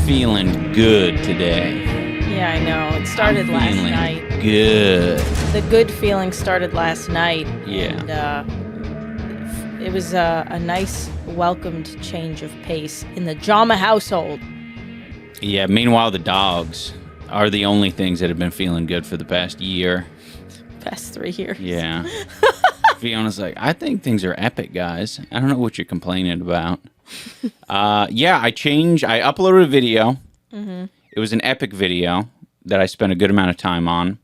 feeling good today. Yeah, I know. It started last night. Good. The good feeling started last night. Yeah. And it was a nice, welcomed change of pace in the Jama household. Yeah, meanwhile, the dogs are the only things that have been feeling good for the past year. Past 3 years. Yeah. Fiona's like, I think things are epic, guys. I don't know what you're complaining about. Yeah, I uploaded a video. Mm-hmm. It was an epic video that I spent a good amount of time on.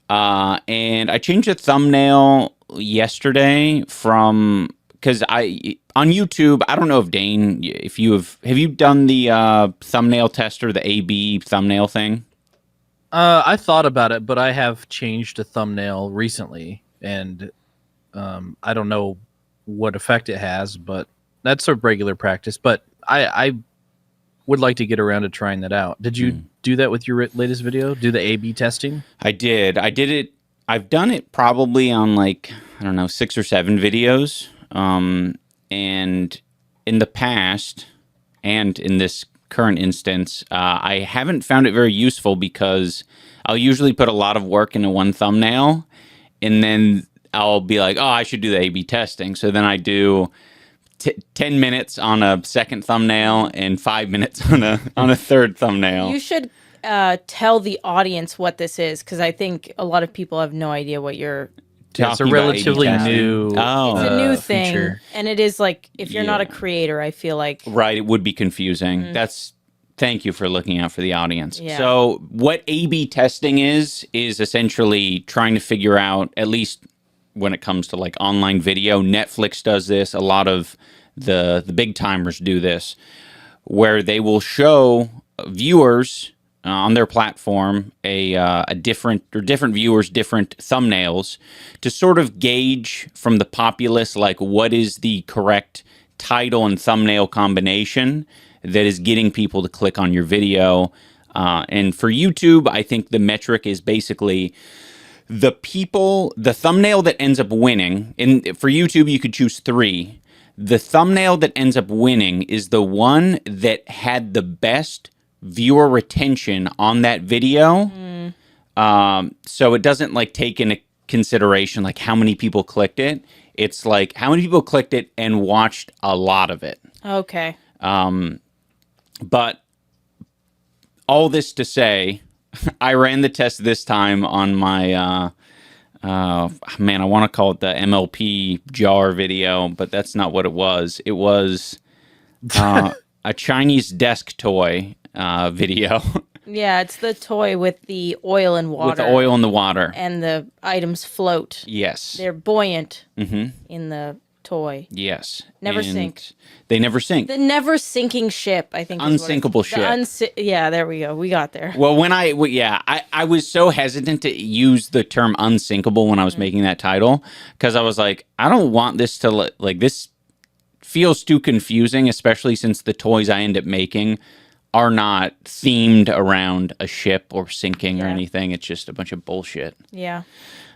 And I changed the thumbnail yesterday from, because on YouTube, I don't know if Dane, if have you done the thumbnail tester, the A/B thumbnail thing? I thought about it, but I have changed a thumbnail recently, and I don't know what effect it has, but that's a regular practice. But I would like to get around to trying that out. Did you do that with your latest video? Do the A/B testing? I did it. I've done it probably on like, I don't know, 6 or 7 videos. And in the past, and in this current instance, I haven't found it very useful because I'll usually put a lot of work into one thumbnail, and then I'll be like, oh, I should do the A/B testing. So then I do 10 minutes on a second thumbnail and 5 minutes on a third thumbnail. You should tell the audience what this is, because I think a lot of people have no idea what you're... It's a relatively new It's a new thing, feature. And it is like, if you're not a creator, I feel like... Right, it would be confusing. Thank you for looking out for the audience. Yeah. So what A/B testing is essentially trying to figure out, at least when it comes to like online video, Netflix does this, a lot of the big timers do this, where they will show viewers on their platform different viewers, different thumbnails to sort of gauge from the populace, like what is the correct title and thumbnail combination that is getting people to click on your video. And for YouTube, I think the metric is basically the thumbnail that ends up winning. And for YouTube, you could choose 3. The thumbnail that ends up winning is the one that had the best viewer retention on that video. So it doesn't like take into consideration like how many people clicked it. It's like how many people clicked it and watched a lot of it. Okay. But all this to say, I ran the test this time on my, I want to call it the MLP jar video, but that's not what it was. It was a Chinese desk toy video. Yeah, it's the toy with the oil and water. With the oil and the water. And the items float. Yes. They're buoyant in the toy. Yes. Never And sink. They never sink. The never sinking ship, I think. Unsinkable ship. Yeah, there we go. We got there. Well, when I was so hesitant to use the term unsinkable when I was making that title, because I was like, I don't want this to, like, this feels too confusing, especially since the toys I end up making are not themed around a ship or sinking or anything. It's just a bunch of bullshit. Yeah.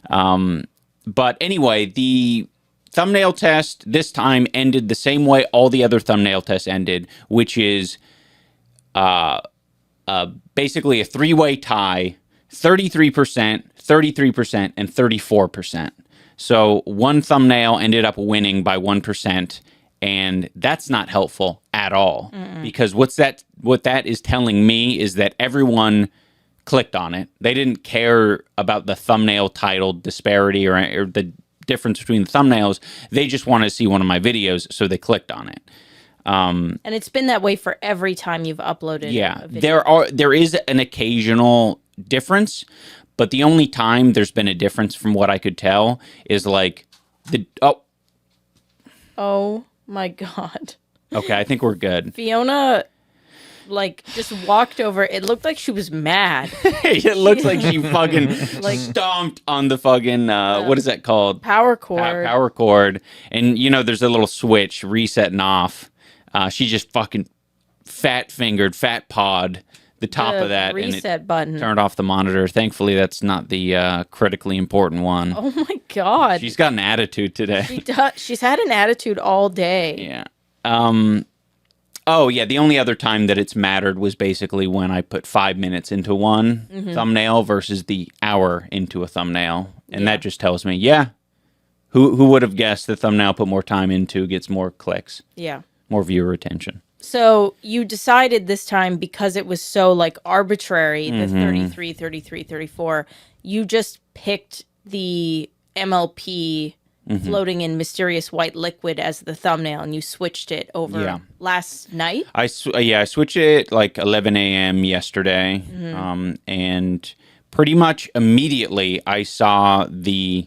But anyway, the thumbnail test this time ended the same way all the other thumbnail tests ended, which is basically a 3-way tie, 33%, 33%, and 34%. So one thumbnail ended up winning by 1%, and that's not helpful at all. Because what that is telling me is that everyone clicked on it. They didn't care about the thumbnail title disparity or the difference between the thumbnails. They just wanted to see one of my videos, so they clicked on it. And it's been that way for every time you've uploaded a video. There is an occasional difference, but the only time there's been a difference from what I could tell is like Oh my God. Okay, I think we're good. Fiona like just walked over. It looked like she was mad. It looks like she fucking like stomped on the fucking what is that called? Power cord. Power cord. And you know, there's a little switch resetting off. She just fucking fat pawed the top of that reset button. Turned off the monitor. Thankfully, that's not the critically important one. Oh my God. She's got an attitude today. She's had an attitude all day. Yeah. Oh, yeah. The only other time that it's mattered was basically when I put 5 minutes into one thumbnail versus the hour into a thumbnail. And that just tells me, who would have guessed the thumbnail put more time into gets more clicks, more viewer attention. So you decided this time, because it was so like arbitrary, the 33, 33, 34, you just picked the MLP floating in mysterious white liquid as the thumbnail, and you switched it over last night? I switched it like 11 a.m. yesterday, and pretty much immediately I saw the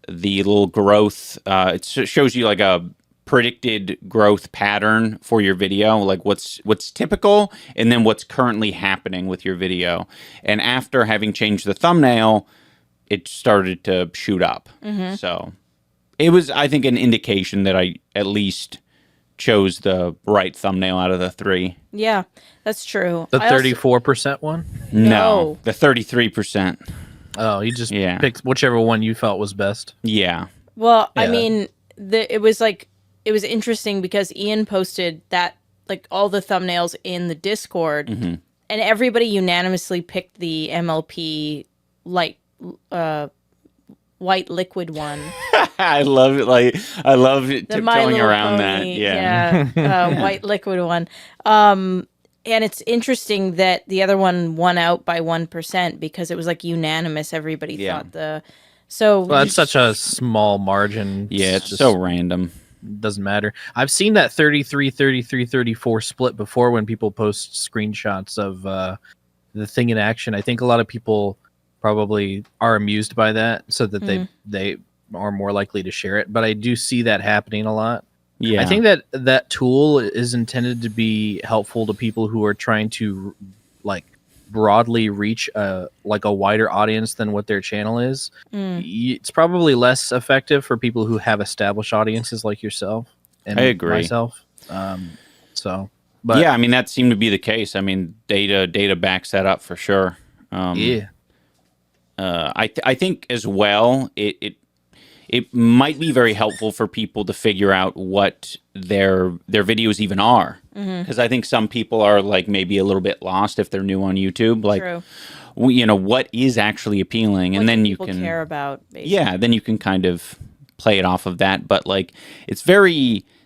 little growth. It shows you like a predicted growth pattern for your video, like what's typical and then what's currently happening with your video. And after having changed the thumbnail, it started to shoot up. So it was, I think, an indication that I at least chose the right thumbnail out of the three. Yeah, that's true. The 34% one? No, the 33%. Oh, you just picked whichever one you felt was best. Yeah. Well, I mean, it was interesting because Ian posted that, like, all the thumbnails in the Discord, and everybody unanimously picked the MLP white liquid one. I love it. Like, I love it The My tiptoeing Little around Pony, that. white liquid one. And it's interesting that the other one won out by 1% because it was like unanimous. Everybody thought the. So well, that's such a small margin. Yeah, it's just so random. Doesn't matter. I've seen that 33, 33, 34 split before when people post screenshots of the thing in action. I think a lot of people probably are amused by that, so that they are more likely to share it. But I do see that happening a lot. Yeah, I think that tool is intended to be helpful to people who are trying to like broadly reach a wider audience than what their channel is. It's probably less effective for people who have established audiences like yourself and I agree. myself. But yeah, I mean, that seemed to be the case. I mean, data backs that up for sure. I think as well, it might be very helpful for people to figure out what their videos even are. Because I think some people are like maybe a little bit lost if they're new on YouTube. Like, what is actually appealing? What and then do you people can care about. Basically. Yeah, then you can kind of play it off of that. But like,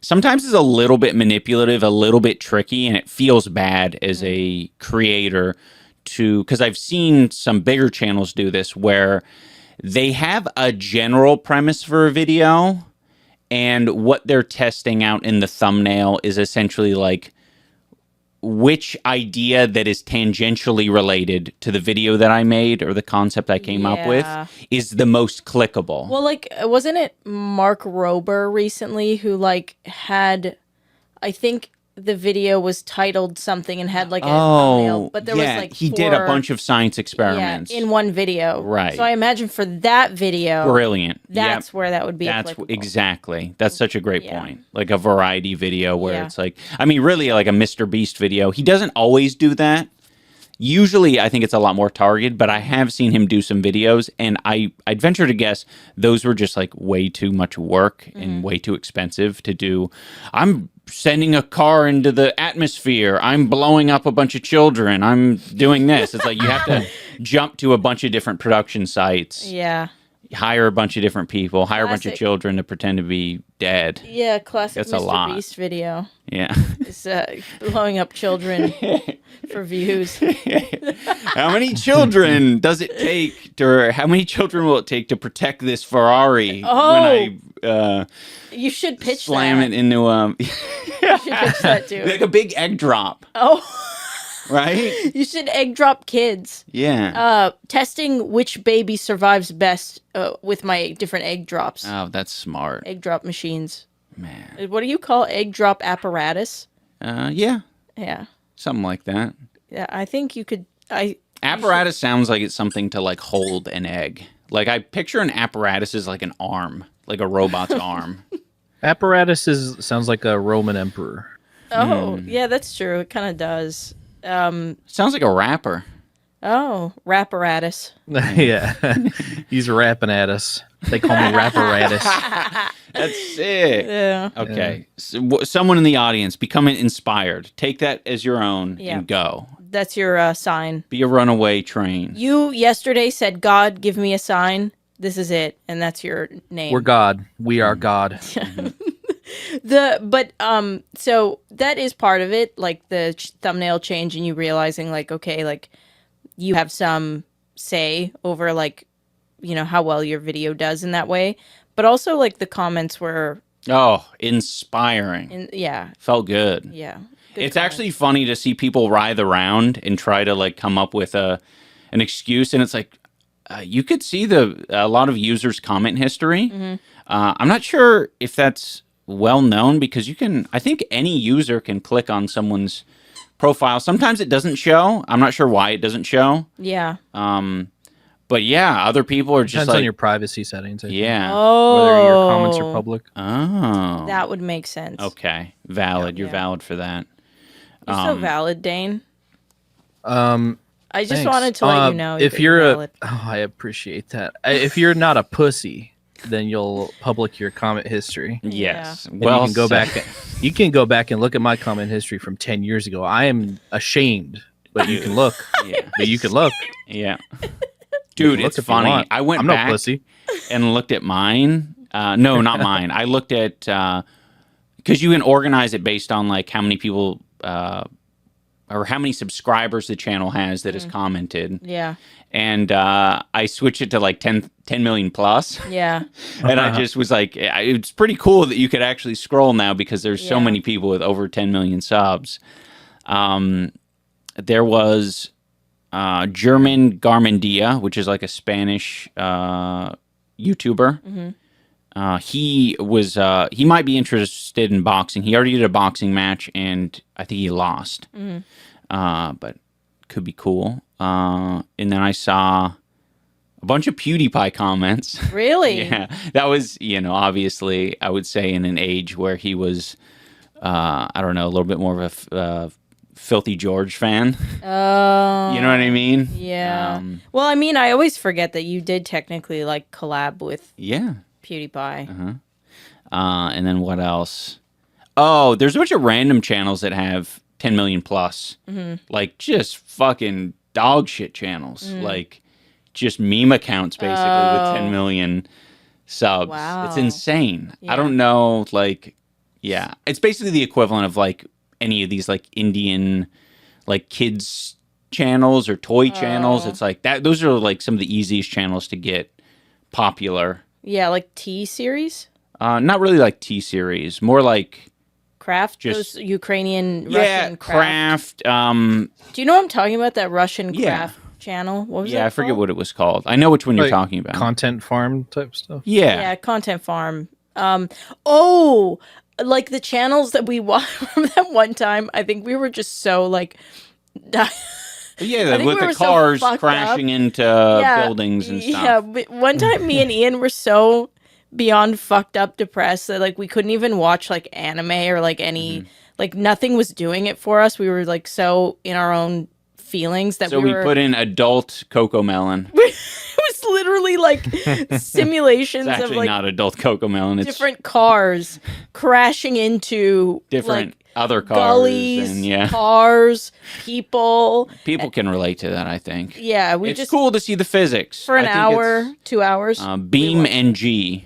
sometimes it's a little bit manipulative, a little bit tricky, and it feels bad as a creator because I've seen some bigger channels do this where they have a general premise for a video, and what they're testing out in the thumbnail is essentially like which idea that is tangentially related to the video that I made or the concept I came up with is the most clickable. Well, like, wasn't it Mark Rober recently who like had, I think the video was titled something and had like a thumbnail, but there was like he did a bunch of science experiments in one video, right? So I imagine for that video, brilliant. That's where that would be. That's applicable. Exactly. That's such a great point. Like a variety video where it's like, I mean, really like a Mr. Beast video. He doesn't always do that. Usually, I think it's a lot more targeted, but I have seen him do some videos, and I'd venture to guess those were just like way too much work and way too expensive to do. I'm sending a car into the atmosphere. I'm blowing up a bunch of children. I'm doing this. It's like you have to jump to a bunch of different production sites. Yeah. Hire a bunch of different people. Hire a bunch of children to pretend to be dead. Yeah, classic That's Mr. a lot. Beast video. Yeah. It's blowing up children for views. How many children does it take how many children will it take to protect this Ferrari when I you should pitch slam that. it into You should pitch that too. like a big egg drop. Oh. Right? You should egg drop kids. Yeah. Testing which baby survives best with my different egg drops. Oh, that's smart. Egg drop machines. Man. What do you call egg drop apparatus? Yeah. Yeah. Something like that. Yeah, I think you could. Apparatus sounds like it's something to like hold an egg. Like I picture an apparatus as like an arm, like a robot's arm. Apparatus sounds like a Roman emperor. Oh, yeah, that's true. It kind of does. Sounds like a rapper. Oh, rapparatus. Yeah, he's rapping at us. They call me rapparatus. That's sick. Yeah. Okay. So, someone in the audience, become inspired. Take that as your own Yeah. and go. That's your sign. Be a runaway train. You yesterday said, God, give me a sign. This is it. And that's your name. We're God. We are God. So that is part of it, like the thumbnail change and you realizing like, okay, like you have some say over like, you know, how well your video does in that way. But also like the comments were Oh, inspiring. yeah. Felt good. Yeah. It's actually funny to see people writhe around and try to like come up with an excuse, and it's like you could see a lot of users' comment history. Mm-hmm. I'm not sure if that's well known because I think any user can click on someone's profile. Sometimes it doesn't show. I'm not sure why it doesn't show. Yeah. But yeah, other people are just Depends like on your privacy settings. I think. yeah. Oh. Whether your comments are public. Oh. That would make sense. Okay. Valid. You're Yeah. valid for that. You're so valid, Dane. Um, I just thanks. wanted to let you know if that you're valid. I appreciate that. If you're not a pussy, then you'll public your comment history. Yes. And Well, you can go said. back. You can go back and look at my comment history from 10 years ago. I am ashamed, but you can look. Yeah. But you can look. Yeah. You Dude, can look it's if you funny. want. I went I'm back no pussy. and looked at mine. No, not mine. I looked at because you can organize it based on like how many people or how many subscribers the channel has that has commented. Yeah. And I switched it to like 10 million plus. Yeah. And I just was like, it's pretty cool that you could actually scroll now because there's so Yeah. many people with over 10 million subs. There was German Garmendia, which is like a Spanish YouTuber. He might be interested in boxing. He already did a boxing match, and I think he lost. But could be cool. And then I saw a bunch of PewDiePie comments. Really? Yeah, that was, obviously, I would say in an age where he was, I don't know, a little bit more of a Filthy George fan. Oh. You know what I mean? Yeah. Well, I mean, I always forget that you did technically like collab with Yeah. PewDiePie. And then what else? Oh, there's a bunch of random channels that have 10 million plus. Like just fucking dog shit channels. Like just meme accounts basically with 10 million subs. Wow. It's insane. Yeah. I don't know, like, yeah. It's basically the equivalent of like any of these like Indian like kids channels or toy channels. It's like that. Those are like some of the easiest channels to get popular. Yeah, like T series, Not really like T-series, more like craft, Just- those Ukrainian, yeah, Russian craft. craft. Do you know what I'm talking about? That Russian Yeah. craft channel. What was Yeah, that I forget called? what it was called. I know which one you're Like talking about. Content farm type stuff. Yeah. Yeah, Content Farm. Like the channels that we watched from that one time. I think we were just so like. Yeah, think with we the were so cars fucked crashing into Yeah, buildings and stuff. Yeah, but one time me and Ian were so beyond fucked up depressed that like we couldn't even watch like anime or like any like nothing was doing it for us. We were like so in our own feelings that So we we were put in adult Coco Melon. it was literally like simulations It's of actually like not adult Coco Melon. It's different cars crashing into different like, other cars. gullies, And yeah, cars, people. people can relate to that, I think. Yeah, we It's just cool to see the physics. for an I think hour, 2 hours. it's, Beam NG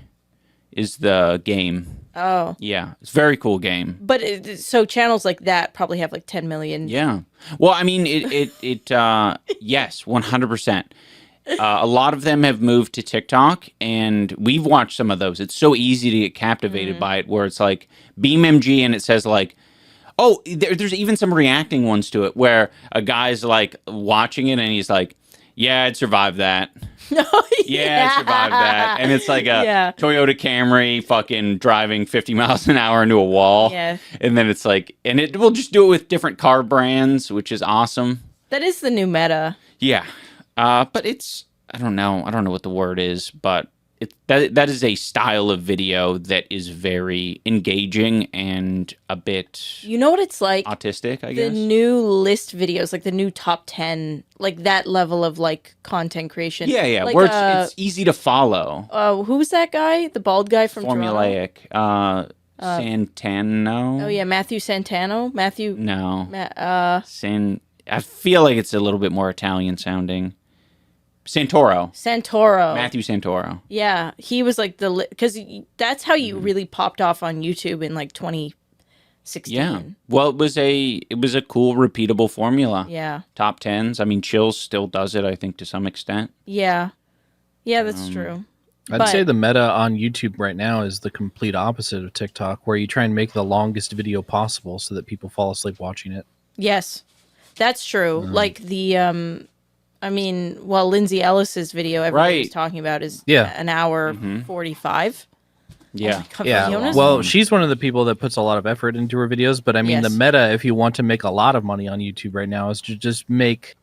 is the game. Oh. Yeah, it's a very cool game. But so channels like that probably have like 10 million. Yeah. Well, I mean, it yes, 100%. A lot of them have moved to TikTok, and we've watched some of those. It's so easy to get captivated by it, where it's like Beam MG, and it says like, oh, there's even some reacting ones to it, where a guy's like watching it, and he's like, yeah, I'd survive that. Yeah, I'd survive that. And it's like a Yeah. Toyota Camry fucking driving 50 miles an hour into a wall. Yeah. And then it's like, and it will just do it with different car brands, which is awesome. That is the new meta. Yeah. But it's, I don't know what the word is, but that is a style of video that is very engaging and a bit You know what it's like? autistic, I The guess. new list videos, like the new top 10, like that level of like content creation. Yeah, Like, where it's easy to follow. who's that guy? The bald guy from Toronto? Formulaic. Santano. Oh yeah, Matthew Santano. Matthew. No. Ma- I feel like it's a little bit more Italian sounding. Santoro. Santoro. Matthew Santoro. Yeah, he was like because that's how you really popped off on YouTube in like 2016. Yeah. Well, it was a cool, repeatable formula. Yeah. Top tens. I mean, Chills still does it, I think, to some extent. Yeah. Yeah, that's true. I'd say the meta on YouTube right now is the complete opposite of TikTok, where you try and make the longest video possible so that people fall asleep watching it. Yes, that's true. Like the I mean, well, Lindsay Ellis's video everybody's talking about is an hour 45. Yeah. Oh my God, Yeah, Fiona's- well, she's one of the people that puts a lot of effort into her videos, but I mean, the Yes. meta, if you want to make a lot of money on YouTube right now, is to just make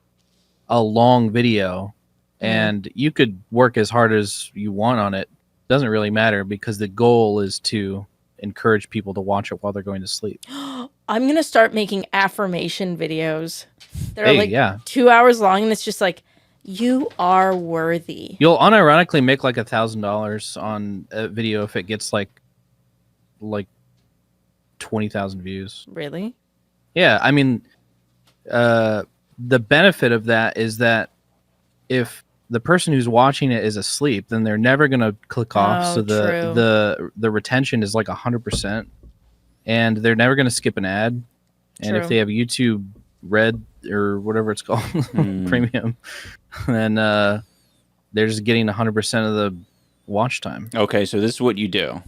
a long video, and you could work as hard as you want on it. Doesn't really matter, because the goal is to encourage people to watch it while they're going to sleep. I'm gonna start making affirmation videos that are Hey, like yeah. 2 hours long, and it's just like, you are worthy. You'll unironically make like $1,000 on a video if it gets like 20,000 views. Really? Yeah, I mean, the benefit of that is that if the person who's watching it is asleep, then they're never gonna click off. Oh, So true. the retention is like 100%, and they're never gonna skip an ad. And if True. they have YouTube Red or whatever it's called, Premium, then they're just getting 100% of the watch time. Okay, so this is what you do.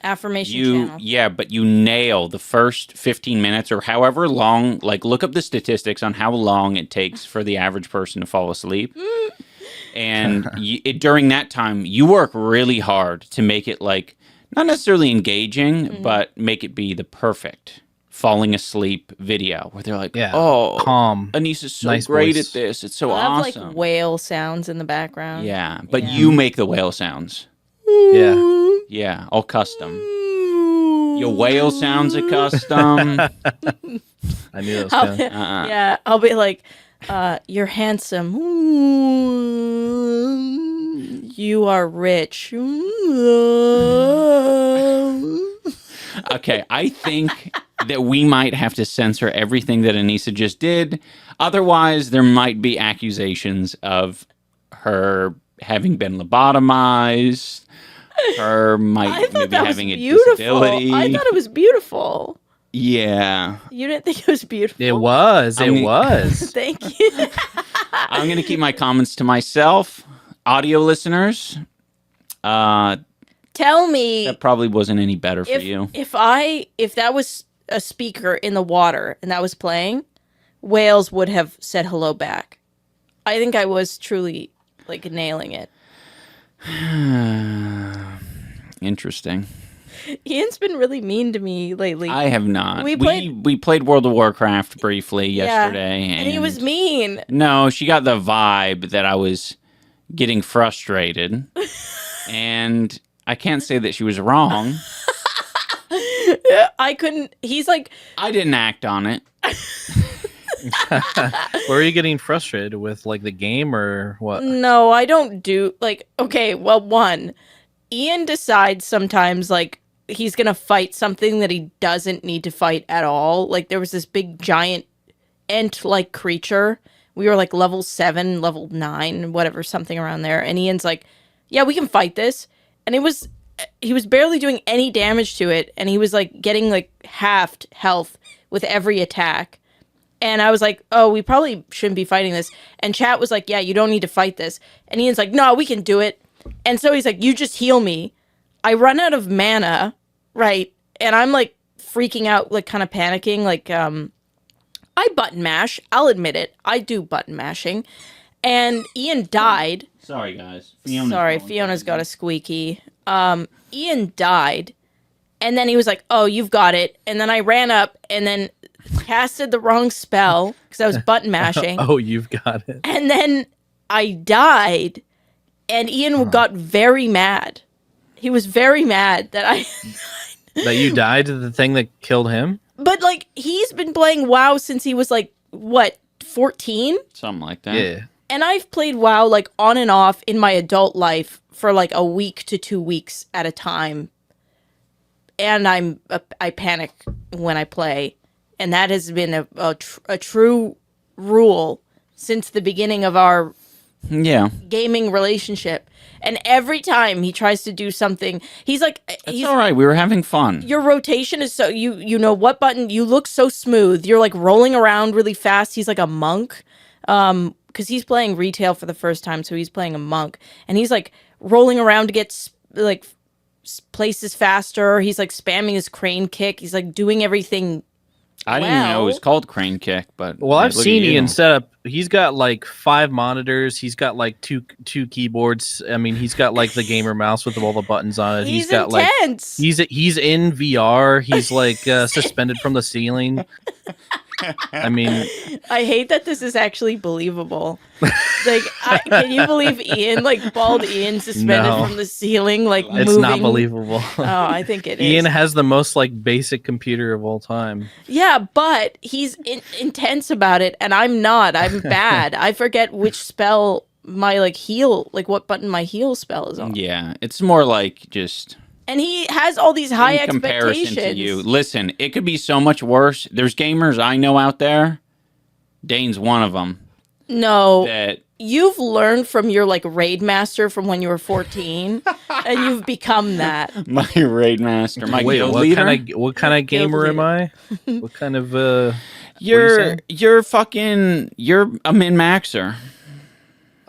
Affirmation channel. Yeah, but you nail the first 15 minutes or however long. Like, look up the statistics on how long it takes for the average person to fall asleep. And during that time, you work really hard to make it, like, not necessarily engaging, but make it be the perfect falling asleep video where they're like, Yeah, oh, calm. Anissa's so nice great voice. at this. It's so I have awesome. like whale sounds in the background. Yeah, but Yeah. you make the whale sounds. Yeah. Yeah, all custom. Your whale sounds are custom. I knew that was I'll coming. be- Yeah, I'll be like, you're handsome. You are rich. Okay, I think that we might have to censor everything that Anissa just did. Otherwise, there might be accusations of her having been lobotomized. Her I might thought maybe that was having a beautiful. disability. I thought it was beautiful. Yeah. You didn't think it was beautiful? It was. I It mean- was. Thank you. I'm going to keep my comments to myself. Audio listeners, Tell me that probably wasn't any better for you. if that was a speaker in the water and that was playing, whales would have said hello back. I think I was truly like nailing it. Interesting. Ian's been really mean to me lately. I have not. We We played World of Warcraft briefly yesterday. and he was mean. No, she got the vibe that I was getting frustrated. And I can't say that she was wrong. I couldn't. He's like, I didn't act on it. Were you getting frustrated with, like, the game or what? no, I don't do like. Okay, well, one, Ian decides sometimes like he's gonna fight something that he doesn't need to fight at all. Like there was this big giant ant-like creature. We were like level 7, level 9, whatever, something around there. And Ian's like, "Yeah, we can fight this." And he was barely doing any damage to it, and he was like getting like halved health with every attack. And I was like, "Oh, we probably shouldn't be fighting this." And chat was like, "Yeah, you don't need to fight this." And Ian's like, "No, we can do it." And so he's like, "You just heal me." I run out of mana, right? And I'm like freaking out, like kind of panicking, like I button mash. I'll admit it. I do button mashing. And Ian died. Sorry, guys. Fiona's got a squeaky. Ian died. And then he was like, "Oh, you've got it." And then I ran up and then casted the wrong spell because I was button mashing. Oh, you've got it. And then I died. And Ian got very mad. He was very mad that I... That you died to the thing that killed him? But, like, he's been playing WoW since he was, like, what, 14? Something like that. Yeah. And I've played WoW, like, on and off in my adult life for, like, a week to 2 weeks at a time. And I panic when I play. And that has been a true rule since the beginning of our gaming relationship. And every time he tries to do something, he's like, That's all right. We were having fun. Your rotation is so, you know what button, you look so smooth. You're like rolling around really fast. He's like a monk. Because he's playing retail for the first time, so he's playing a monk. And he's like rolling around to get like places faster. He's like spamming his crane kick. He's like doing everything. I didn't even know it was called crane kick, but well, I've seen Ian set up. He's got like 5 monitors. He's got like two keyboards. I mean, he's got like the gamer mouse with all the buttons on it. He's got intense. Like he's in VR. He's like suspended from the ceiling. I mean, I hate that this is actually believable. Like, can you believe Ian, like bald Ian suspended from the ceiling, like it's moving? not believable. Oh, I think it is. Ian has the most like basic computer of all time. Yeah, but he's intense about it, and I'm not. I'm bad. I forget which spell my like heal, like what button my heal spell is on. Yeah, it's more like just. And he has all these high in comparison expectations. To you. Listen, it could be so much worse. There's gamers I know out there. Dane's one of them. No, that you've learned from your like raid master from when you were 14, and you've become that. My raid master, my guild leader. What kind of gamer am I? What kind of You're a min-maxer.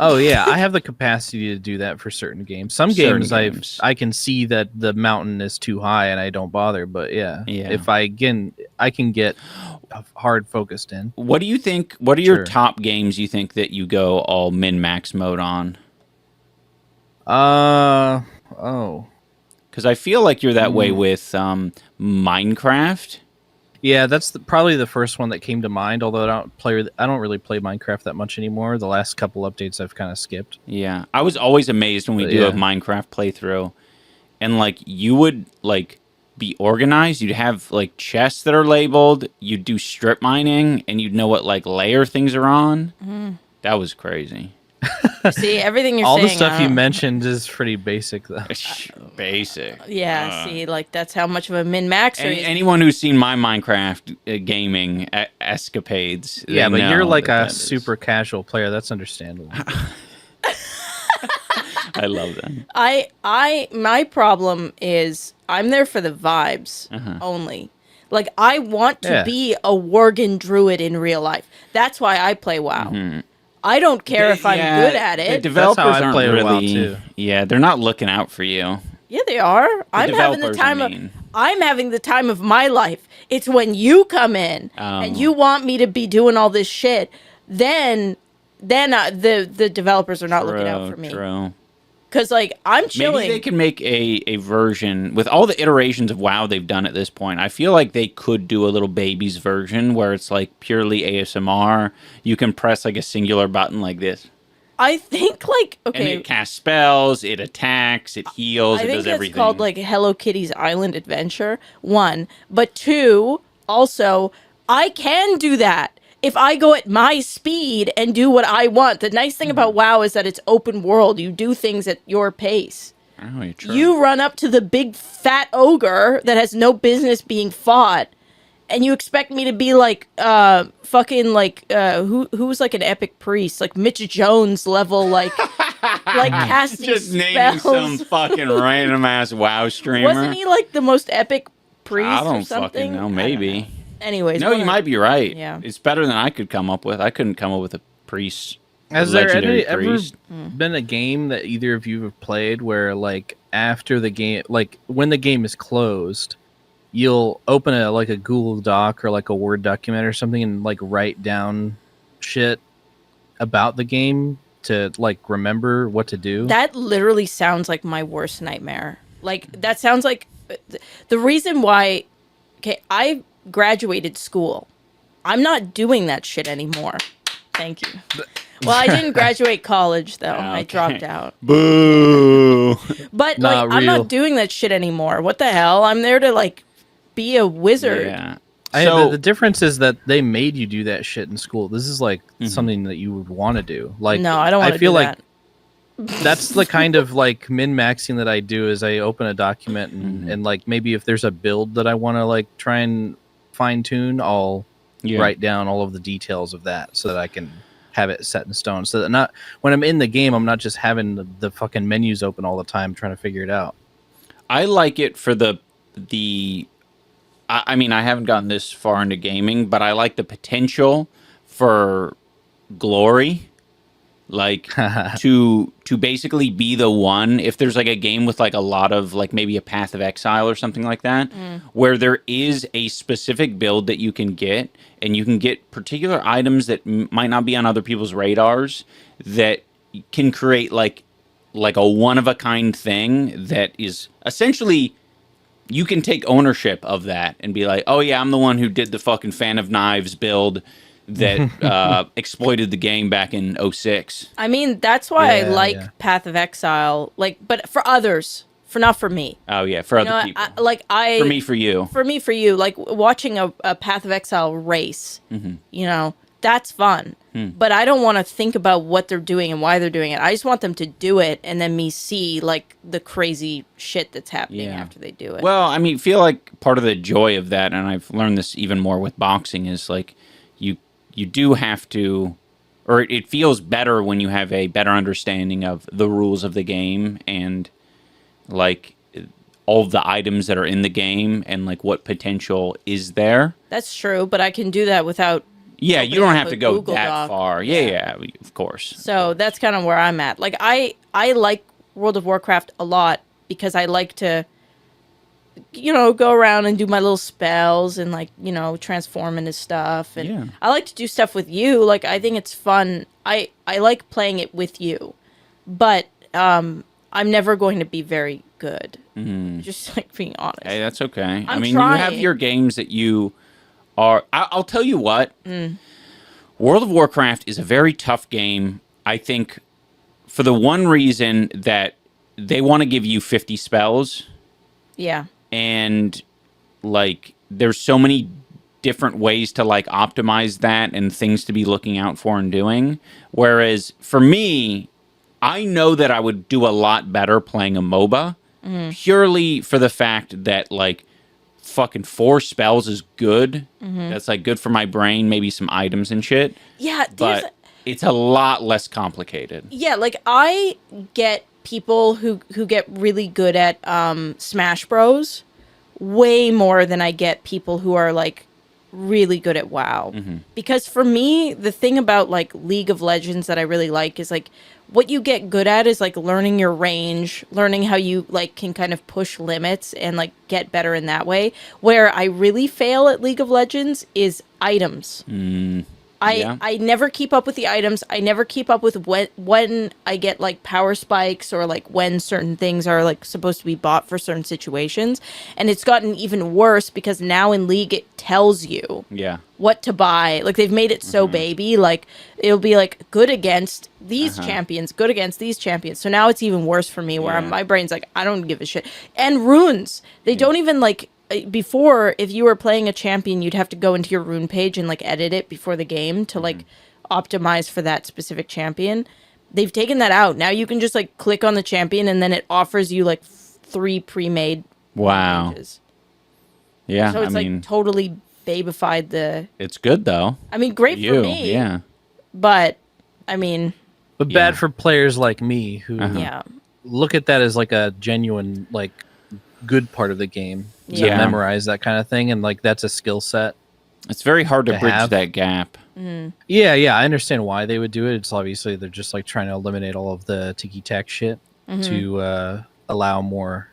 Oh yeah, I have the capacity to do that for certain games. Some games I can see that the mountain is too high and I don't bother. But yeah. If I can get hard focused in. What do you think? What are your top games you think that you go all min-max mode on? Because I feel like you're that way with Minecraft. Yeah, that's probably the first one that came to mind. Although I don't really play Minecraft that much anymore. The last couple updates I've kind of skipped. Yeah, I was always amazed when we do a Minecraft playthrough, and like you would like be organized. You'd have like chests that are labeled. You'd do strip mining, and you'd know what like layer things are on. That was crazy. See, everything you're all saying. All the stuff you mentioned is pretty basic, though. Basic. Yeah, see, like, that's how much of a min-maxer anyone who's seen my Minecraft gaming escapades. Yeah, but you're like a super casual player. That's understandable. I love that. My problem is I'm there for the vibes only. Like, I want to be a Worgen druid in real life. That's why I play WoW. I don't care if I'm good at it. The developers aren't really. Yeah, they're not looking out for you. Yeah, they are. I'm having the time of my life. It's when you come in and you want me to be doing all this shit. Then the developers are not looking out for me. True. Because, like, I'm chilling. Maybe they can make a version with all the iterations of WoW they've done at this point. I feel like they could do a little baby's version where it's like purely ASMR. You can press like a singular button like this. I think, like, okay. And it casts spells, it attacks, it heals, it does everything. I think it's called, like, Hello Kitty's Island Adventure, 1. But 2, also, I can do that. If I go at my speed and do what I want. The nice thing about WoW is that it's open world. You do things at your pace. Oh, you're true. You run up to the big fat ogre that has no business being fought, and you expect me to be like fucking like who's like an epic priest, like Mitch Jones level, like casting just naming some fucking random ass WoW streamer. Wasn't he like the most epic priest? I don't or something? fucking know. Maybe. Anyways, no, you might be right. Yeah, it's better than I could come up with. I couldn't come up with a priest. Has there ever been a game that either of you have played where, like, after the game, like when the game is closed, you'll open a Google Doc or like a Word document or something and like write down shit about the game to like remember what to do? That literally sounds like my worst nightmare. Like, that sounds like the reason why. Okay, I graduated school. I'm not doing that shit anymore. Thank you. Well, I didn't graduate college though. I dropped out. Boo. But Not like, I'm real. not doing that shit anymore. What the hell? I'm there to like be a wizard. Yeah. The difference is that they made you do that shit in school. This is like something that you would want to do. Like, No, I don't want to feel do like that. that's the kind of like min-maxing that I do is I open a document and like maybe if there's a build that I want to like try and fine tune, I'll write down all of the details of that so that I can have it set in stone. So that not when I'm in the game, I'm not just having the fucking menus open all the time trying to figure it out. I like it for the I mean, I haven't gotten this far into gaming, but I like the potential for glory. Like to basically be the one, if there's like a game with like a lot of like maybe a Path of Exile or something like that, where there is a specific build that you can get, and you can get particular items that might not be on other people's radars that can create like a one of a kind thing that is essentially you can take ownership of that and be like, oh yeah, I'm the one who did the fucking Fan of Knives build that exploited the game back in 06. I mean, that's why I like Path of Exile. Like, but for others, not for me. Oh yeah, for other people. For me, for you. For me, for you. Like watching a Path of Exile race. You know, that's fun. But I don't want to think about what they're doing and why they're doing it. I just want them to do it and then me see like the crazy shit that's happening after they do it. Well, I mean, feel like part of the joy of that, and I've learned this even more with boxing, is like you do have to, or it feels better when you have a better understanding of the rules of the game and like all of the items that are in the game and like what potential is there. That's true, but I can do that without. Yeah, you don't have to go Google that Doc. far. Yeah, of course. So that's kind of where I'm at. Like I like World of Warcraft a lot because I like to, you know, go around and do my little spells and like, you know, transform into stuff. And I like to do stuff with you. Like I think it's fun. I like playing it with you, but I'm never going to be very good. Just like being honest. Hey, that's okay. I I'm mean, trying. you have your games that you are. I'll tell you what. World of Warcraft is a very tough game. I think for the one reason that they want to give you 50 spells. Yeah. And like there's so many different ways to like optimize that and things to be looking out for and doing. Whereas for me, I know that I would do a lot better playing a MOBA purely for the fact that like fucking 4 spells is good. That's like good for my brain, maybe some items and shit. Yeah, but it's a lot less complicated. Yeah, like I get people who get really good at Smash Bros way more than I get people who are like really good at WoW. Because for me, the thing about like League of Legends that I really like is like what you get good at is like learning your range, learning how you like can kind of push limits and like get better in that way. Where I really fail at League of Legends is items. I never keep up with the items. I never keep up with when I get like power spikes or like when certain things are like supposed to be bought for certain situations. And it's gotten even worse because now in League it tells you what to buy. Like they've made it so baby. Like it'll be like good against these champions, good against these champions. So now it's even worse for me where my brain's like, I don't give a shit. And runes. They don't even like... Before, if you were playing a champion, you'd have to go into your rune page and like edit it before the game to like optimize for that specific champion. They've taken that out. Now you can just like click on the champion and then it offers you like 3 pre-made pages. Yeah, so it's like totally babified the... It's good though. I mean, great for me. Yeah. But, I mean... But bad for players like me who yeah, look at that as like a genuine like good part of the game. To memorize that kind of thing, and like that's a skill set. It's very hard to bridge that gap. Yeah, I understand why they would do it. It's obviously they're just like trying to eliminate all of the ticky-tack shit to allow more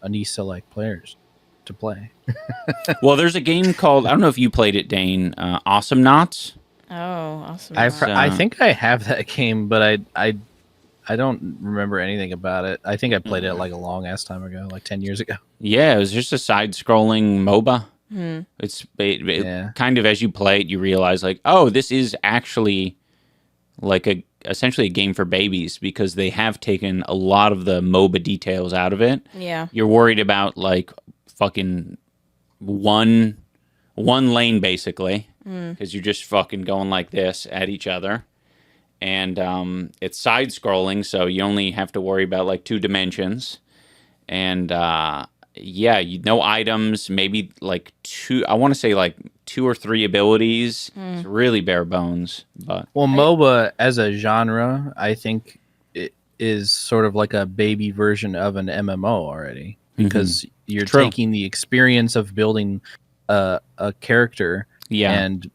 Anissa-like players to play. Well, there's a game called, I don't know if you played it, Dane, Awesome Knots. Oh, awesome. I think I have that game, but I don't remember anything about it. I think I played it like a long ass time ago, like 10 years ago. Yeah, it was just a side-scrolling MOBA. It's kind of, as you play it, you realize like, oh, this is actually like essentially a game for babies because they have taken a lot of the MOBA details out of it. Yeah. You're worried about like fucking one lane basically because you're just fucking going like this at each other. And it's side scrolling, so you only have to worry about like 2 dimensions. And no items, maybe like 2, I want to say like 2 or 3 abilities. It's really bare bones. But Well, MOBA as a genre, I think it is sort of like a baby version of an MMO already because you're True. taking the experience of building a character and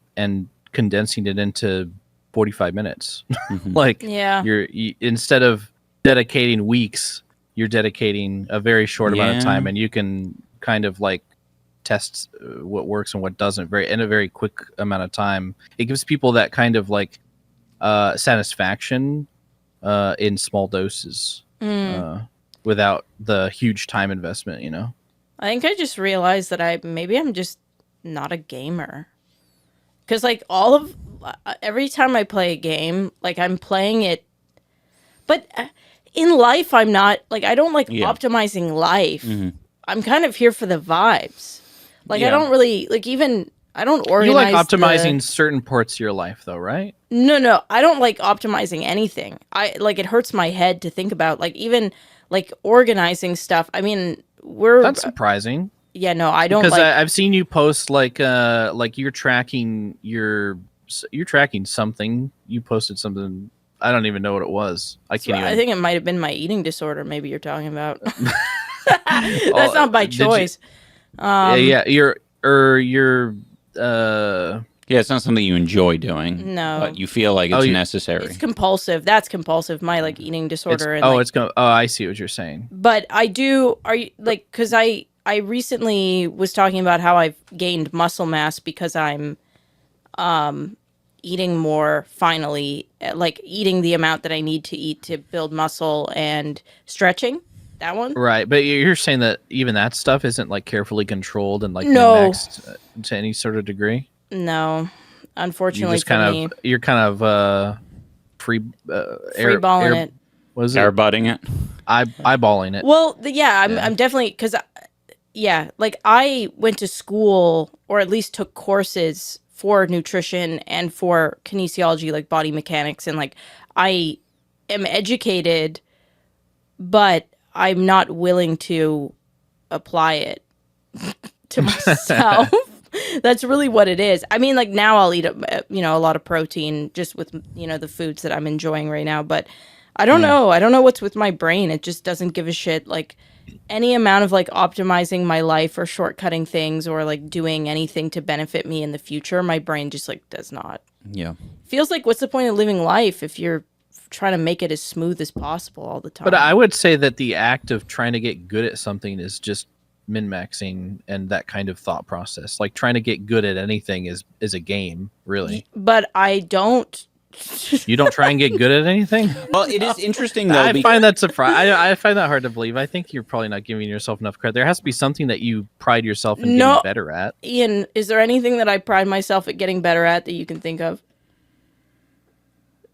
condensing it into 45 minutes. Like instead of dedicating weeks, you're dedicating a very short amount of time, and you can kind of like test what works and what doesn't in a very quick amount of time. It gives people that kind of like satisfaction in small doses without the huge time investment, you know? I think I just realized that I'm just not a gamer. Because like every time I play a game, like I'm playing it, but in life I'm not like I don't like optimizing life. I'm kind of here for the vibes. Like I don't really like I don't organize. You like optimizing certain parts of your life though, right? No, I don't like optimizing anything. It hurts my head to think about like even like organizing stuff. I mean, that's surprising. Yeah, no, I don't because like... I've seen you post like you're tracking something. You posted something. I don't even know what it was. I think it might have been my eating disorder. Maybe you're talking about. That's not by choice. You're it's not something you enjoy doing. No, but you feel like it's necessary. It's compulsive. That's compulsive. My like eating disorder. I see what you're saying. But I do. Are you like? Because I recently was talking about how I've gained muscle mass because I'm eating more finally, like eating the amount that I need to eat to build muscle and stretching. That one? Right, but you're saying that even that stuff isn't like carefully controlled and like min-maxed to any sort of degree? No. Unfortunately you're kind of freeballing it. What is it? Airbutting it? Eyeballing it. Well, I'm definitely because like I went to school or at least took courses for nutrition and for kinesiology, like body mechanics, and like I am educated, but I'm not willing to apply it to myself. That's really what it is. I mean, like now I'll eat a lot of protein just with the foods that I'm enjoying right now, but I don't know. I don't know what's with my brain. It just doesn't give a shit. Like any amount of like optimizing my life or shortcutting things or like doing anything to benefit me in the future, my brain just like does not. Yeah. Feels like what's the point of living life if you're trying to make it as smooth as possible all the time? But I would say that the act of trying to get good at something is just min-maxing and that kind of thought process. Like trying to get good at anything is a game, really. But I don't. You don't try and get good at anything? Well, it is interesting though. I find that surprising. I find that hard to believe. I think you're probably not giving yourself enough credit. There has to be something that you pride yourself in getting better at. Ian, is there anything that I pride myself at getting better at that you can think of?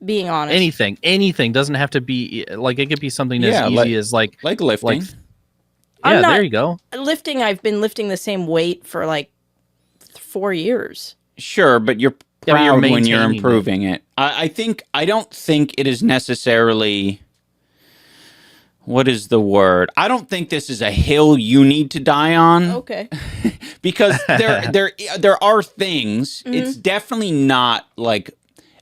Being honest. Anything doesn't have to be like it could be something as easy as like lifting. There you go. Lifting. I've been lifting the same weight for like 4 years. Sure, but you're proud when you're improving it. I don't think it is necessarily. What is the word? I don't think this is a hill you need to die on. Okay. Because there are things. Mm-hmm. It's definitely not like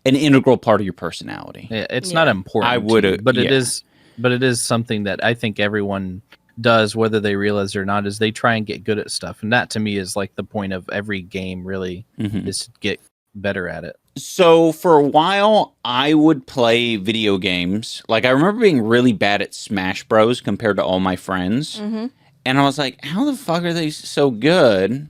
an integral part of your personality. Yeah, it's not important. I would, but it is. But it is something that I think everyone does, whether they realize it or not, is they try and get good at stuff, and that to me is like the point of every game. Really, is to get better at it. So for a while, I would play video games. Like I remember being really bad at Smash Bros. Compared to all my friends, and I was like, "How the fuck are they so good?"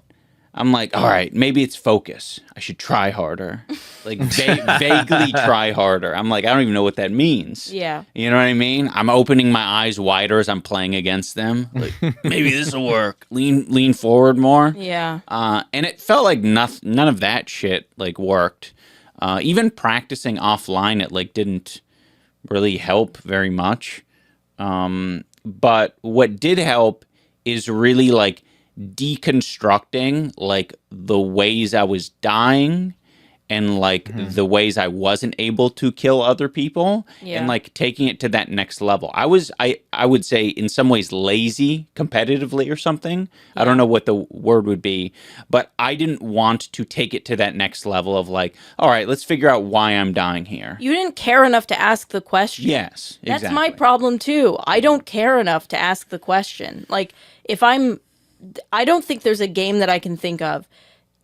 I'm like, all right, maybe it's focus. I should try harder. Like vaguely try harder. I'm like, I don't even know what that means. Yeah. You know what I mean? I'm opening my eyes wider as I'm playing against them. Like, maybe this will work. Lean forward more. Yeah. And it felt like none of that shit like worked. Even practicing offline, it like didn't really help very much. But what did help is really like deconstructing like the ways I was dying and like the ways I wasn't able to kill other people and like taking it to that next level. I would say in some ways lazy competitively or something. I don't know what the word would be, but I didn't want to take it to that next level of like, all right, let's figure out why I'm dying here. You didn't care enough to ask the question. Yes, exactly. That's my problem too. I don't care enough to ask the question. Like I don't think there's a game that I can think of.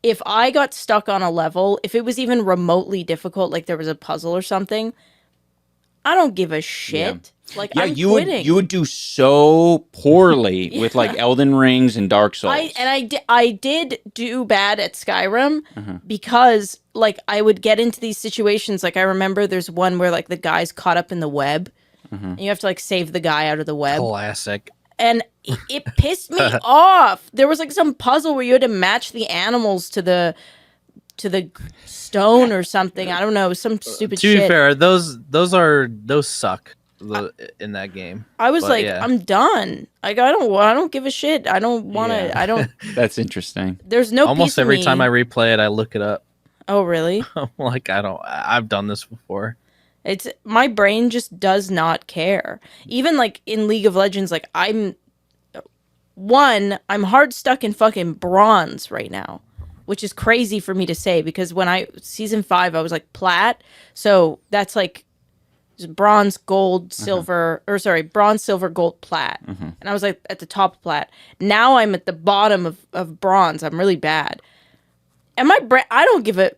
If I got stuck on a level, if it was even remotely difficult, like there was a puzzle or something, I don't give a shit. Like I'm quitting. You would do so poorly with like Elden Rings and Dark Souls. I did do bad at Skyrim because like I would get into these situations. Like I remember there's one where like the guy's caught up in the web, and you have to like save the guy out of the web. Classic. And it pissed me off. There was like some puzzle where you had to match the animals to the stone or something. I don't know, some stupid shit. To be fair, those suck in that game. I was I'm done. Like I don't give a shit. I don't want to. I don't. That's interesting. There's no almost piece of every me. time I replay it, I look it up. Oh really? I'm like I've done this before. It's my brain just does not care. Even like in League of Legends, like I'm hard stuck in fucking bronze right now, which is crazy for me to say because when season 5 I was like plat, so that's like bronze, gold, silver, or sorry, bronze, silver, gold, plat, and I was like at the top of plat. Now I'm at the bottom of bronze. I'm really bad, and my brain. I don't give a.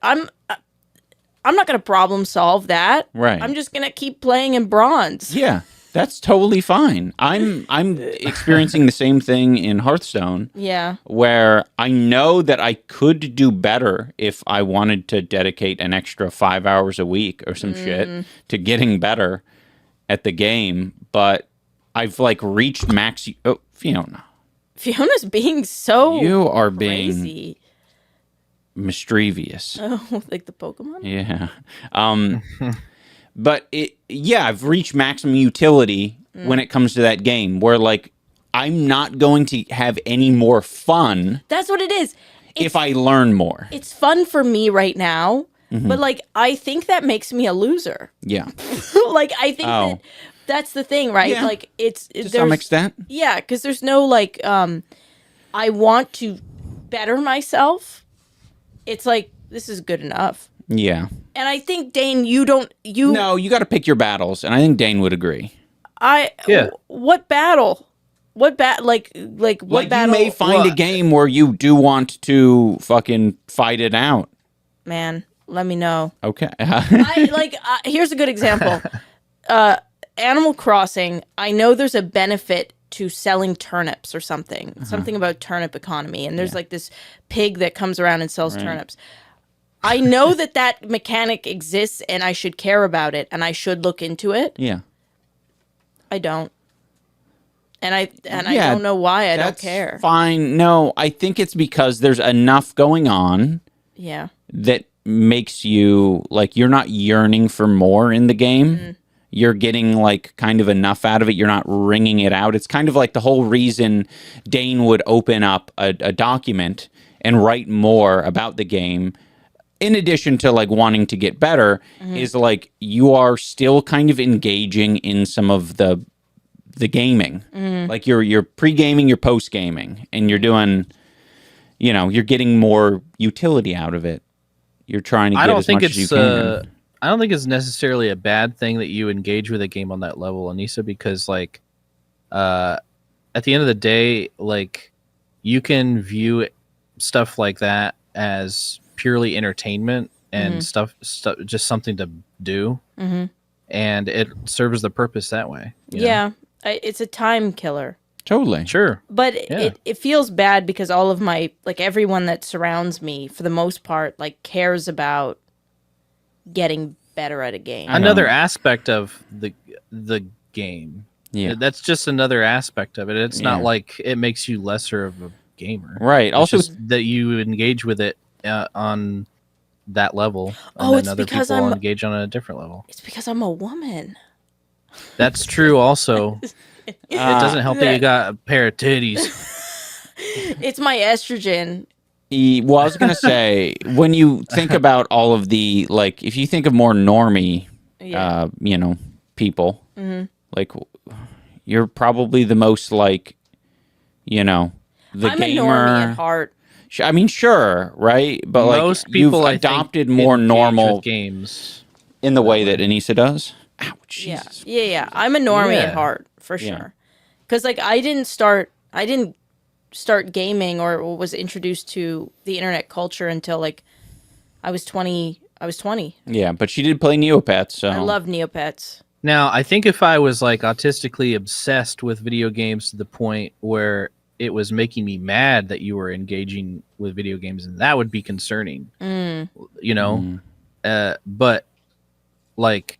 I'm not going to problem solve that. Right. I'm just going to keep playing in bronze. Yeah, that's totally fine. I'm experiencing the same thing in Hearthstone. Yeah. Where I know that I could do better if I wanted to dedicate an extra 5 hours a week or some shit to getting better at the game, but I've like reached max. Oh, Fiona. Fiona's being so You are crazy. being mischievous. Oh, like the Pokemon? Yeah. But I've reached maximum utility when it comes to that game where like I'm not going to have any more fun. That's what it is. If I learn more. It's fun for me right now, but like I think that makes me a loser. Yeah. Like I think that's the thing, right? Yeah. Like it's To some extent. Yeah, because there's no like I want to better myself. It's like this is good enough. Yeah. And I think Dane, No, you got to pick your battles, and I think Dane would agree. What battle? What what battle? You may find a game where you do want to fucking fight it out. Man, let me know. Okay. Here's a good example. Animal Crossing, I know there's a benefit to selling turnips or something. Something about turnip economy. And there's like this pig that comes around and sells turnips. I know that mechanic exists and I should care about it and I should look into it. Yeah. I don't. And I don't know why I don't care. Fine. No, I think it's because there's enough going on. Yeah. That makes you like you're not yearning for more in the game. You're getting like kind of enough out of it. You're not wringing it out. It's kind of like the whole reason Dane would open up a document and write more about the game. In addition to like wanting to get better, is like you are still kind of engaging in some of the gaming. Like you're pre-gaming, you're post-gaming, and you're doing, you're getting more utility out of it. You're trying to get as much as you can. I don't think it's necessarily a bad thing that you engage with a game on that level, Anissa, because like at the end of the day, like you can view stuff like that as purely entertainment and stuff just something to do, and it serves the purpose that way. You know? It's a time killer. Totally. Sure. But it feels bad because all of my, like everyone that surrounds me, for the most part, like cares about getting better at a game. Another aspect of the game. Yeah. That's just another aspect of it. It's not like it makes you lesser of a gamer. Right. It's Also just that you engage with it on that level, and Oh, then it's other because people will I'm engage on a different level. it's because I'm a woman. That's true. Also, it doesn't help that you got a pair of titties. It's my estrogen. Well, I was gonna say, when you think about all of the, like, if you think of more normie, Yeah. people, like, you're probably the most like, the I'm gamer. a normie at heart. I mean, sure, right? But Most like, people, you've I think, adopted more engage normal with games in the that way way. that Anissa does. Ouch, Yeah. Jesus. Yeah. I'm a normie at Yeah. heart for Yeah. sure. Because like I didn't start gaming or was introduced to the internet culture until like I was 20. I was 20. Yeah, but she did play Neopets, so I love Neopets. Now, I think if I was like autistically obsessed with video games to the point where it was making me mad that you were engaging with video games, and that would be concerning, but like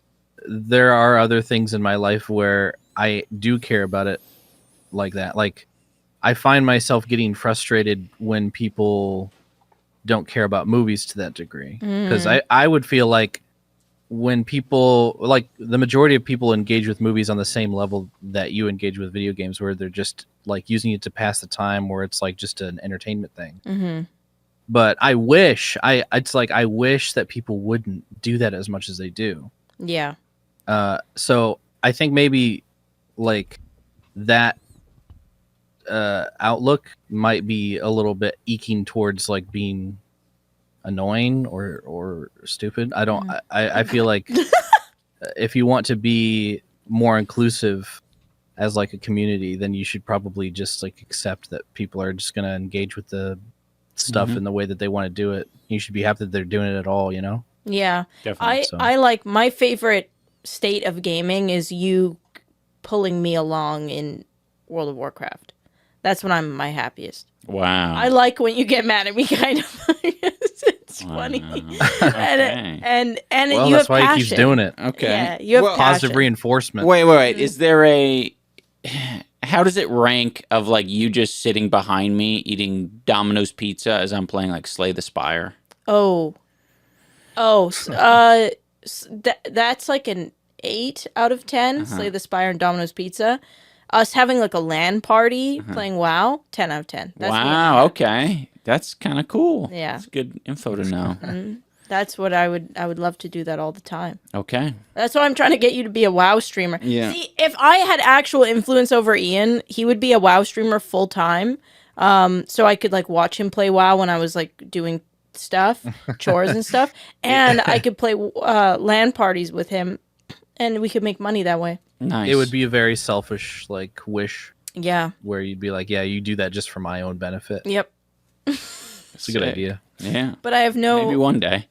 there are other things in my life where I do care about it like that. Like I find myself getting frustrated when people don't care about movies to that degree, because I would feel like when people, like the majority of people, engage with movies on the same level that you engage with video games, where they're just like using it to pass the time, where it's like just an entertainment thing. But I wish I wish that people wouldn't do that as much as they do. Yeah. So I think maybe like that outlook might be a little bit eking towards like being annoying or stupid. I feel like if you want to be more inclusive as like a community, then you should probably just like accept that people are just going to engage with the stuff in the way that they want to do it. You should be happy that they're doing it at all, Yeah. Definitely. I like my favorite state of gaming is you pulling me along in World of Warcraft. That's when I'm my happiest. wow. I like when you get mad at me, kind of. It's funny. Okay. And well, you that's have why passion. he keeps doing it. Okay. Yeah, you have Well, Positive passion. reinforcement. Wait. Is there a? How does it rank of like you just sitting behind me eating Domino's pizza as I'm playing like Slay the Spire? That's like an 8 out of 10. Slay the Spire and Domino's Pizza. Us having like a LAN party playing WoW, 10 out of 10. That's me. Wow. Okay, that's kind of cool. Yeah. That's good info to know. That's what I would love to do that all the time. Okay. That's why I'm trying to get you to be a WoW streamer. Yeah. See, if I had actual influence over Ian, he would be a WoW streamer full time. So I could like watch him play WoW when I was like doing stuff, chores and stuff, and I could play LAN parties with him, and we could make money that way. Nice. It would be a very selfish like wish Yeah. where you'd be like, yeah, you do that just for my own benefit. Yep. It's a good Sick. idea. Yeah. But I have no. Maybe one day.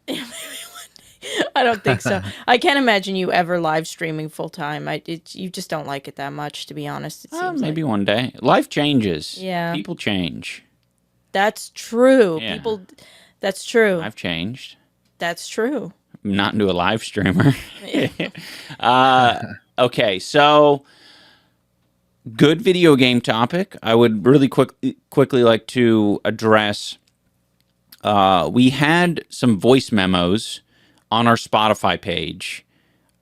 I don't think so. I can't imagine you ever live streaming full time. You just don't like it that much, to be honest. It seems Maybe like. one day. Life changes. Yeah. People change. That's true. Yeah. People. That's true. I've changed. That's true. I'm not into a live streamer. Okay, so good video game topic. I would really quickly like to address. We had some voice memos on our Spotify page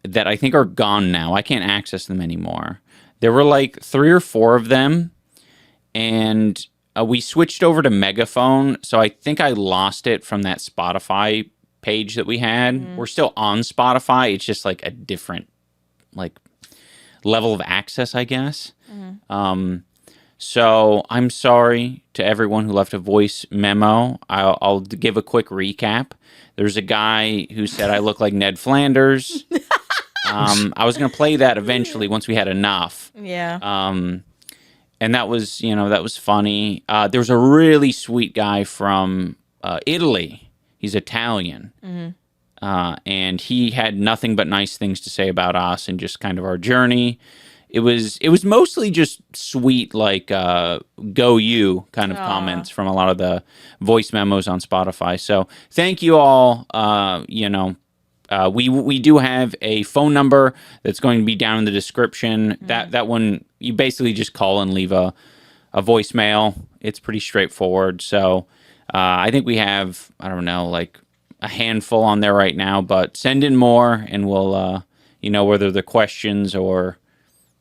that I think are gone now. I can't access them anymore. There were like 3 or 4 of them, and we switched over to Megaphone, so I think I lost it from that Spotify page that we had. We're still on Spotify. It's just like a different like level of access, I guess. So I'm sorry to everyone who left a voice memo. I'll give a quick recap. There's a guy who said I look like Ned Flanders. I was going to play that eventually once we had enough. Yeah. And that was, that was funny. There was a really sweet guy from Italy. He's Italian. And he had nothing but nice things to say about us and just kind of our journey. It was mostly just sweet, like "go you" kind of comments from a lot of the voice memos on Spotify. So thank you all. We do have a phone number that's going to be down in the description. That one you basically just call and leave a voicemail. It's pretty straightforward. So I think we have, I don't know, like a handful on there right now, but send in more, and we'll, whether they're questions or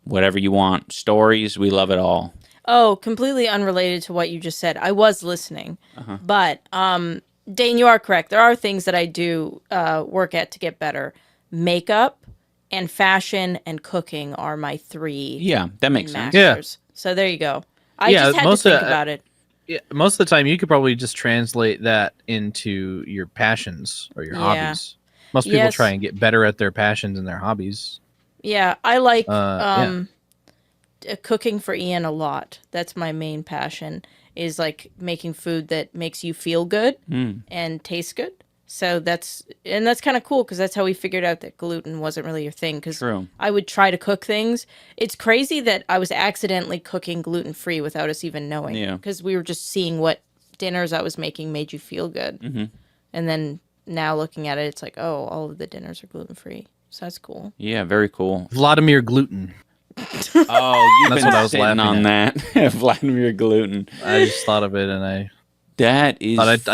whatever you want, stories, we love it all. Oh, completely unrelated to what you just said. I was listening, but Dane, you are correct. There are things that I do work at to get better. Makeup and fashion and cooking are my 3. Yeah, that makes sense. Yeah. So there you go. I just had to think about it. Yeah, most of the time, you could probably just translate that into your passions or your hobbies. Most people try and get better at their passions and their hobbies. Yeah, I like cooking for Ian a lot. That's my main passion, is like making food that makes you feel good and taste good. So that's kind of cool, because that's how we figured out that gluten wasn't really your thing. Because I would try to cook things. It's crazy that I was accidentally cooking gluten-free without us even knowing. Yeah. Because we were just seeing what dinners I was making made you feel good. Mm-hmm. And then now looking at it, it's like, oh, all of the dinners are gluten-free. So that's cool. Yeah, very cool. Vladimir Gluten. Oh, you've That's been what I was sitting laughing on at. that. Vladimir Gluten. I just thought of it, and I That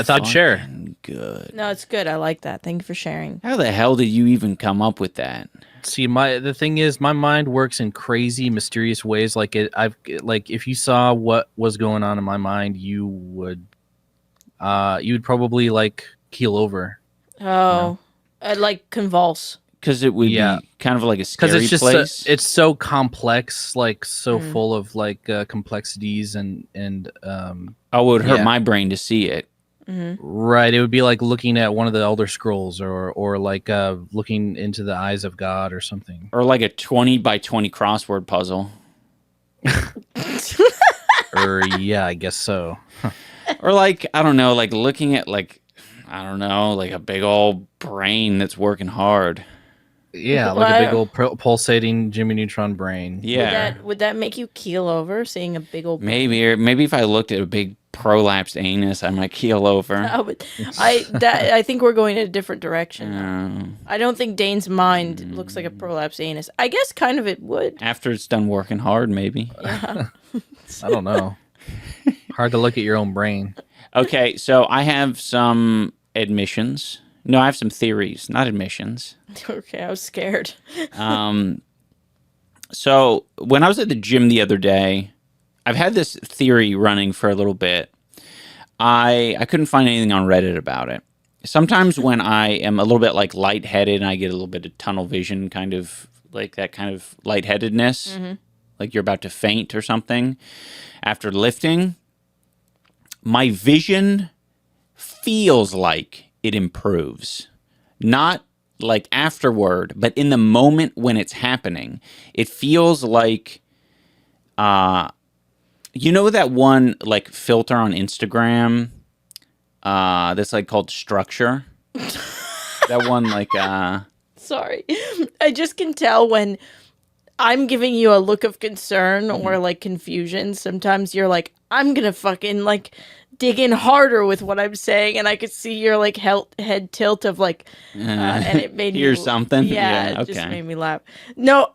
thought share. fucking good. No, it's good. I like that. Thank you for sharing. How the hell did you even come up with that? See, the thing is, my mind works in crazy, mysterious ways. Like if you saw what was going on in my mind, you'd probably like keel over. Oh, I'd like convulse. Because it would be kind of like a scary Because it's just place. it's so complex, like so full of like complexities and It would hurt my brain to see it. Right, it would be like looking at one of the Elder Scrolls, or like looking into the eyes of God or something, Or like a 20 by 20 crossword puzzle. or yeah, I guess so. Or like, I don't know, like looking at like, I don't know, like a big old brain that's working hard. Yeah, like a big old pulsating Jimmy Neutron brain. Yeah. Would that make you keel over, seeing a big old... Maybe, or maybe if I looked at a big prolapsed anus, I might keel over. I think we're going in a different direction. I don't think Dane's mind looks like a prolapsed anus. I guess kind of it would. After it's done working hard, maybe. Yeah. I don't know. Hard to look at your own brain. Okay, so I have some admissions. No, I have some theories, not admissions. Okay, I was scared. So when I was at the gym the other day, I've had this theory running for a little bit. I couldn't find anything on Reddit about it. Sometimes when I am a little bit like lightheaded and I get a little bit of tunnel vision, kind of like that kind of lightheadedness, like you're about to faint or something after lifting, my vision feels like it improves. Not like afterward, but in the moment when it's happening, it feels like, you know, that one like filter on Instagram, that's like called structure. That one, like, Sorry. I just can tell when I'm giving you a look of concern or like confusion. Sometimes you're like, I'm gonna fucking like dig in harder with what I'm saying, and I could see your like head tilt of like, and it made hear me something. Yeah, okay. it just made me laugh. No,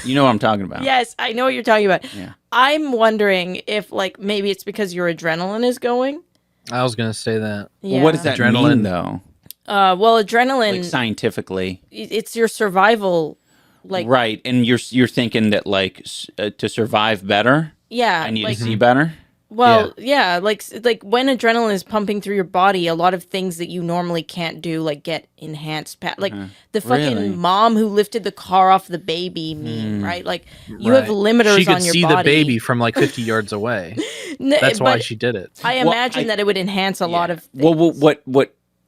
You know what I'm talking about. Yes, I know what you're talking about. Yeah. I'm wondering if like maybe it's because your adrenaline is going. I was gonna say that. Yeah. Well, what does that Adrenaline. mean, though? Well, adrenaline. Like scientifically, It's your survival. Like right, and you're thinking that like to survive better, yeah, I need like, to see better. Well, yeah, like when adrenaline is pumping through your body, a lot of things that you normally can't do, like get enhanced. Like the fucking Really? mom who lifted the car off the baby meme, right? Like you have limiters She could on your see body. the baby from like 50 yards away. That's why she did it. I imagine that it would enhance a lot of things. Well,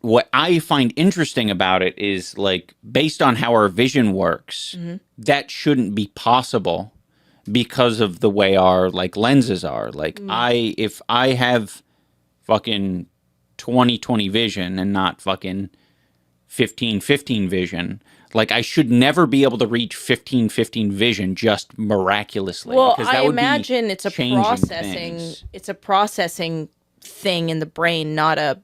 what I find interesting about it is like based on how our vision works, that shouldn't be possible because of the way our like lenses are. Like if I have fucking 20/20 vision and not fucking 15/15 vision, like I should never be able to reach 15/15 vision just miraculously. Well, because that I would be imagine it's a changing processing. things. It's a processing thing in the brain, not a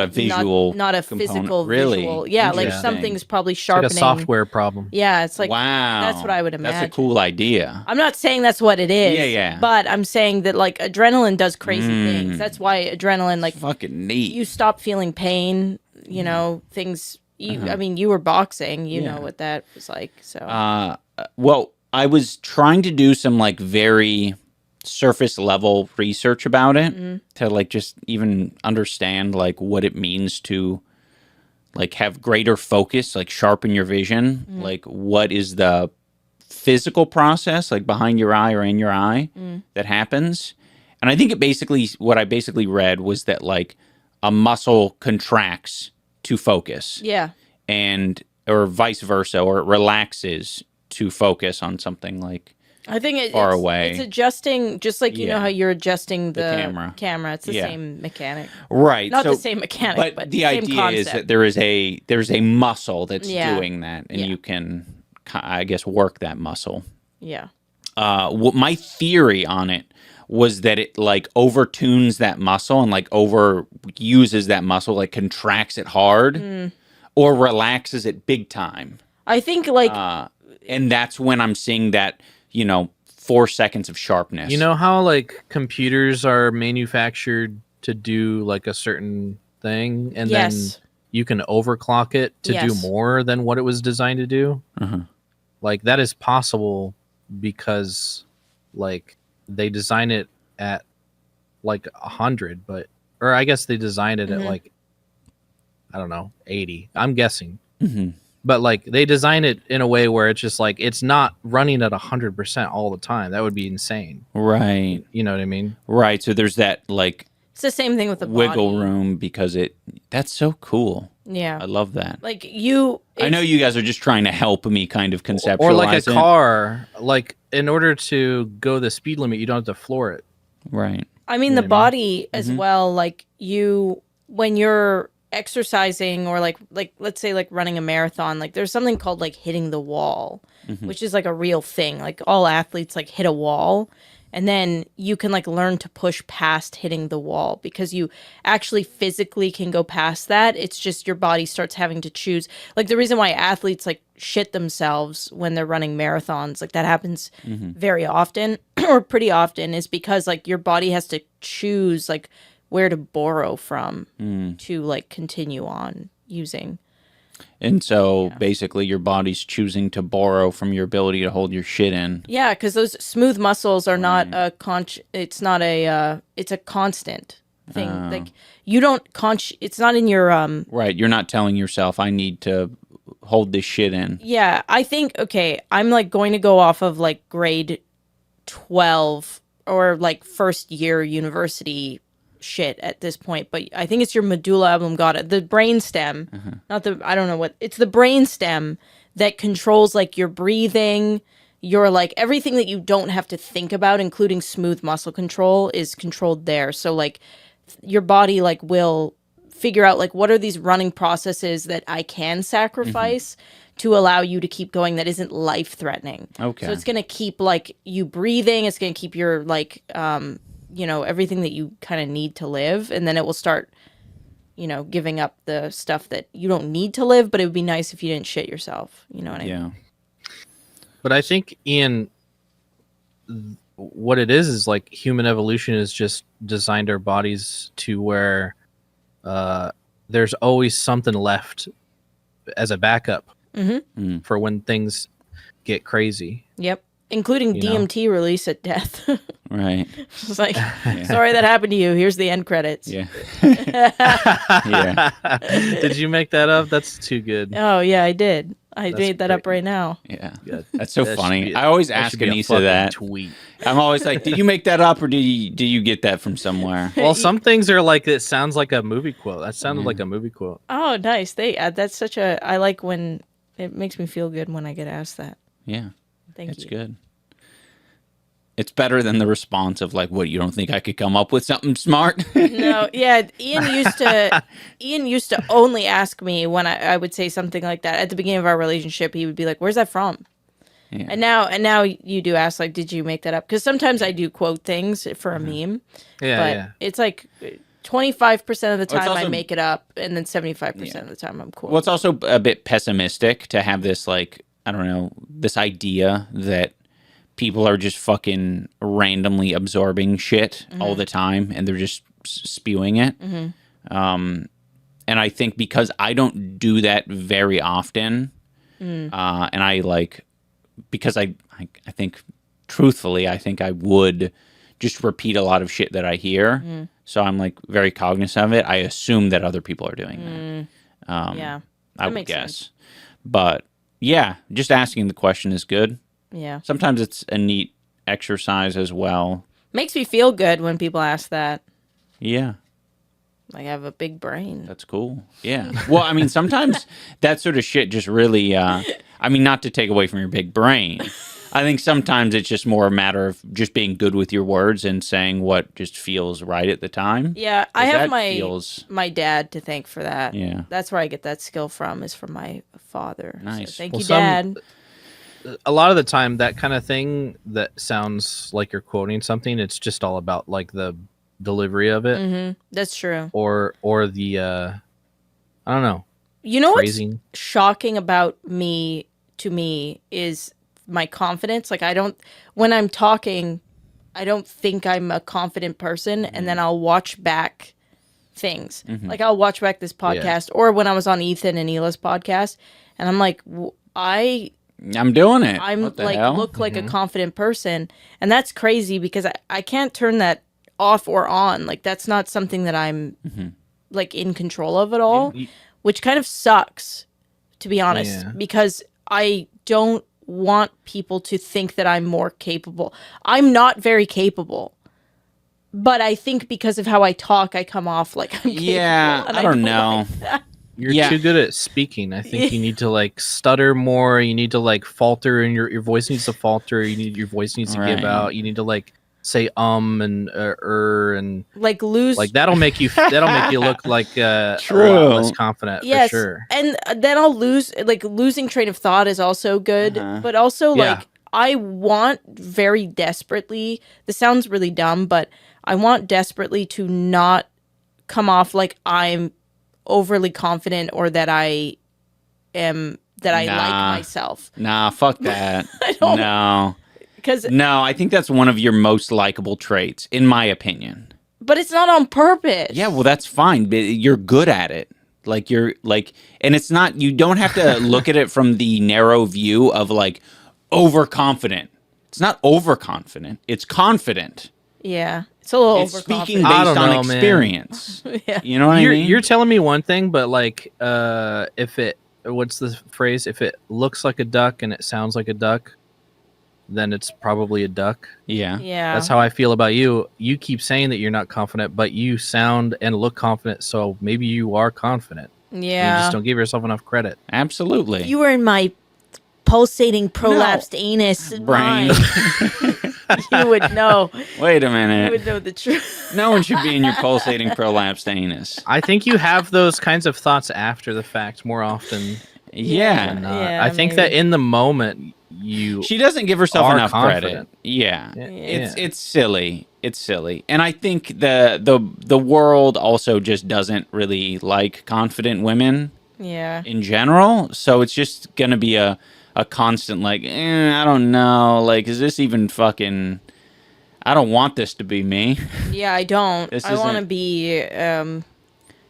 visual, not a component. physical Really? visual. Yeah, like Interesting. something's probably It's like sharpening. a software problem. Yeah, it's like Wow, that's what I would imagine. That's a cool idea. I'm not saying that's what it is. Yeah. But I'm saying that like adrenaline does crazy things. That's why adrenaline, like Fucking neat. you stop feeling pain. you know, things. I mean, you were boxing. You know what that was like. So. Well, I was trying to do some like very surface level research about it to like just even understand like what it means to like have greater focus, like sharpen your vision, like what is the physical process like behind your eye or in your eye that happens. And I think it basically, what I basically read was that like a muscle contracts to focus. Yeah. And, or vice versa, or it relaxes to focus on something like I think far away. It's adjusting, just like you know how you're adjusting the camera. It's the same mechanic. Right. Not the same mechanic, but the same idea concept. is that there's a muscle that's doing that, and you can, I guess, work that muscle. Yeah. What my theory on it was that it like overtunes that muscle and like overuses that muscle, like contracts it hard or relaxes it big time. I think like, and that's when I'm seeing that, you know, 4 seconds of sharpness. You know how like computers are manufactured to do like a certain thing, and then you can overclock it to do more than what it was designed to do? Like that is possible because like they design it at like 100, but, or I guess they designed it at like, I don't know, 80. I'm guessing. But like they design it in a way where it's just like it's not running at 100% all the time. That would be insane. Right. You know what I mean? Right. So there's that like it's the same thing with the wiggle body. room because that's so cool. Yeah. I love that. Like I know you guys are just trying to help me kind of conceptualize or like a it. car, like in order to go the speed limit, you don't have to floor it. Right. I mean, the body as well, like when you're exercising or like let's say like running a marathon, like there's something called like hitting the wall, which is like a real thing. Like all athletes like hit a wall, and then you can like learn to push past hitting the wall because you actually physically can go past that. It's just your body starts having to choose. Like the reason why athletes like shit themselves when they're running marathons, like that happens very often or pretty often, is because like your body has to choose like where to borrow from to like continue on using. And so basically your body's choosing to borrow from your ability to hold your shit in. Yeah, because those smooth muscles are not it's not a it's a constant thing. Like you don't it's not in your Right, you're not telling yourself I need to hold this shit in. Yeah, I think I'm like going to go off of like grade 12 or like first year university shit at this point, but I think it's your medulla oblongata, the brainstem, not the, I don't know what, it's the brainstem that controls like your breathing, your like everything that you don't have to think about, including smooth muscle control, is controlled there. So like your body like will figure out like what are these running processes that I can sacrifice to allow you to keep going that isn't life threatening. Okay. So it's going to keep like you breathing, it's going to keep your like you know, everything that you kind of need to live, and then it will start, you know, giving up the stuff that you don't need to live, but it would be nice if you didn't shit yourself. You know what I mean? Yeah. But I think, Ian, what it is like human evolution is just designed our bodies to where there's always something left as a backup for when things get crazy. Yep. Including DMT release at death. Right. It's like, sorry that happened to you. Here's the end credits. Yeah. Did you make that up? That's too good. Oh, yeah, I did. I made that up right now. Yeah. Good. That's so funny. I always ask Anissa that. Tweet. I'm always like, did you make that up or did you get that from somewhere? Well, some things are like, it sounds like a movie quote. That sounded like a movie quote. Oh, nice. That's such a, I like when, it makes me feel good when I get asked that. Yeah. Thank you. It's good. It's better than the response of like, what, you don't think I could come up with something smart? No, yeah. Ian used to only ask me when I would say something like that. At the beginning of our relationship, he would be like, where's that from? Yeah. And now you do ask, like, did you make that up? Because sometimes I do quote things for a meme. Yeah, but it's like 25% of the time I make it up, and then 75% of the time I'm quoting. Well, it's also a bit pessimistic to have this, like, I don't know, this idea that people are just fucking randomly absorbing shit all the time, and they're just spewing it. And I think because I don't do that very often, and I like, because I think, truthfully, I think I would just repeat a lot of shit that I hear. So I'm like very cognizant of it. I assume that other people are doing that. Yeah. I That would makes guess. sense. But yeah, just asking the question is good. Yeah. Sometimes it's a neat exercise as well. Makes me feel good when people ask that. Yeah. Like, I have a big brain. That's cool. Yeah. Well, I mean, sometimes that sort of shit just really, I mean, not to take away from your big brain. I think sometimes it's just more a matter of just being good with your words and saying what just feels right at the time. Yeah, I 'Cause have that my feels- my dad to thank for that. Yeah. That's where I get that skill from, is from my father. So Nice. thank Well, you, some- Dad. A lot of the time, that kind of thing that sounds like you're quoting something, it's just all about like the delivery of it, Mm-hmm. That's true. or the I don't know, You know phrasing. what's shocking about me is my confidence. Like, when I'm talking, I don't think I'm a confident person, and then I'll watch back things. Like, I'll watch back this podcast, or when I was on Ethan and Hila's podcast, and I'm like, I'm doing it. I'm What the like, hell? look like a confident person. And that's crazy because I can't turn that off or on. Like, that's not something that I'm like in control of at all, which kind of sucks, to be honest, Yeah. because I don't want people to think that I'm more capable. I'm not very capable. But I think because of how I talk, I come off like I'm capable. Yeah, and I don't know. like that. You're Yeah. too good at speaking. I think you need to like stutter more. You need to like falter, and your voice needs to falter. Your voice needs to Right. give out. You need to like say and and Like, lose. like that'll make you look like a True. lot less confident Yes, for sure. and then I'll losing train of thought is also good, Uh-huh. but also Yeah. like I want very desperately. This sounds really dumb, but I want desperately to not come off like I'm overly confident or that I like Nah. myself. Nah, fuck that. don't- No. Because, No, I think that's one of your most likable traits, in my opinion. but it's not on purpose. Yeah, well, that's fine, but you're good at it. Like, you're like, and it's not, you don't have to look at it from the narrow view of like overconfident. It's not overconfident, it's confident. Yeah, it's a little It's speaking overconfident. I based don't on know, man. experience. Yeah. You know what I mean? You're telling me one thing, but like if it what's the phrase? If it looks like a duck and it sounds like a duck, then it's probably a duck. yeah. Yeah, That's how I feel about you. You keep saying that you're not confident, but you sound and look confident, so maybe you are confident. You yeah. just don't give yourself enough credit. Absolutely. If you were in my pulsating prolapsed anus Brain. mind, you would know. Wait a You minute. would know the truth. No one should be in your pulsating prolapsed anus. I think you have those kinds of thoughts after the fact more often Yeah. than not. Yeah, I think that maybe. in the moment you She doesn't give herself are enough credit. confident. Yeah. Yeah. It's silly. It's silly. And I think the world also just doesn't really like confident women Yeah. in general. So it's just gonna be a constant like, I don't know, like, is this even fucking, I don't want this to be me. Yeah, I don't. This I want to isn't- be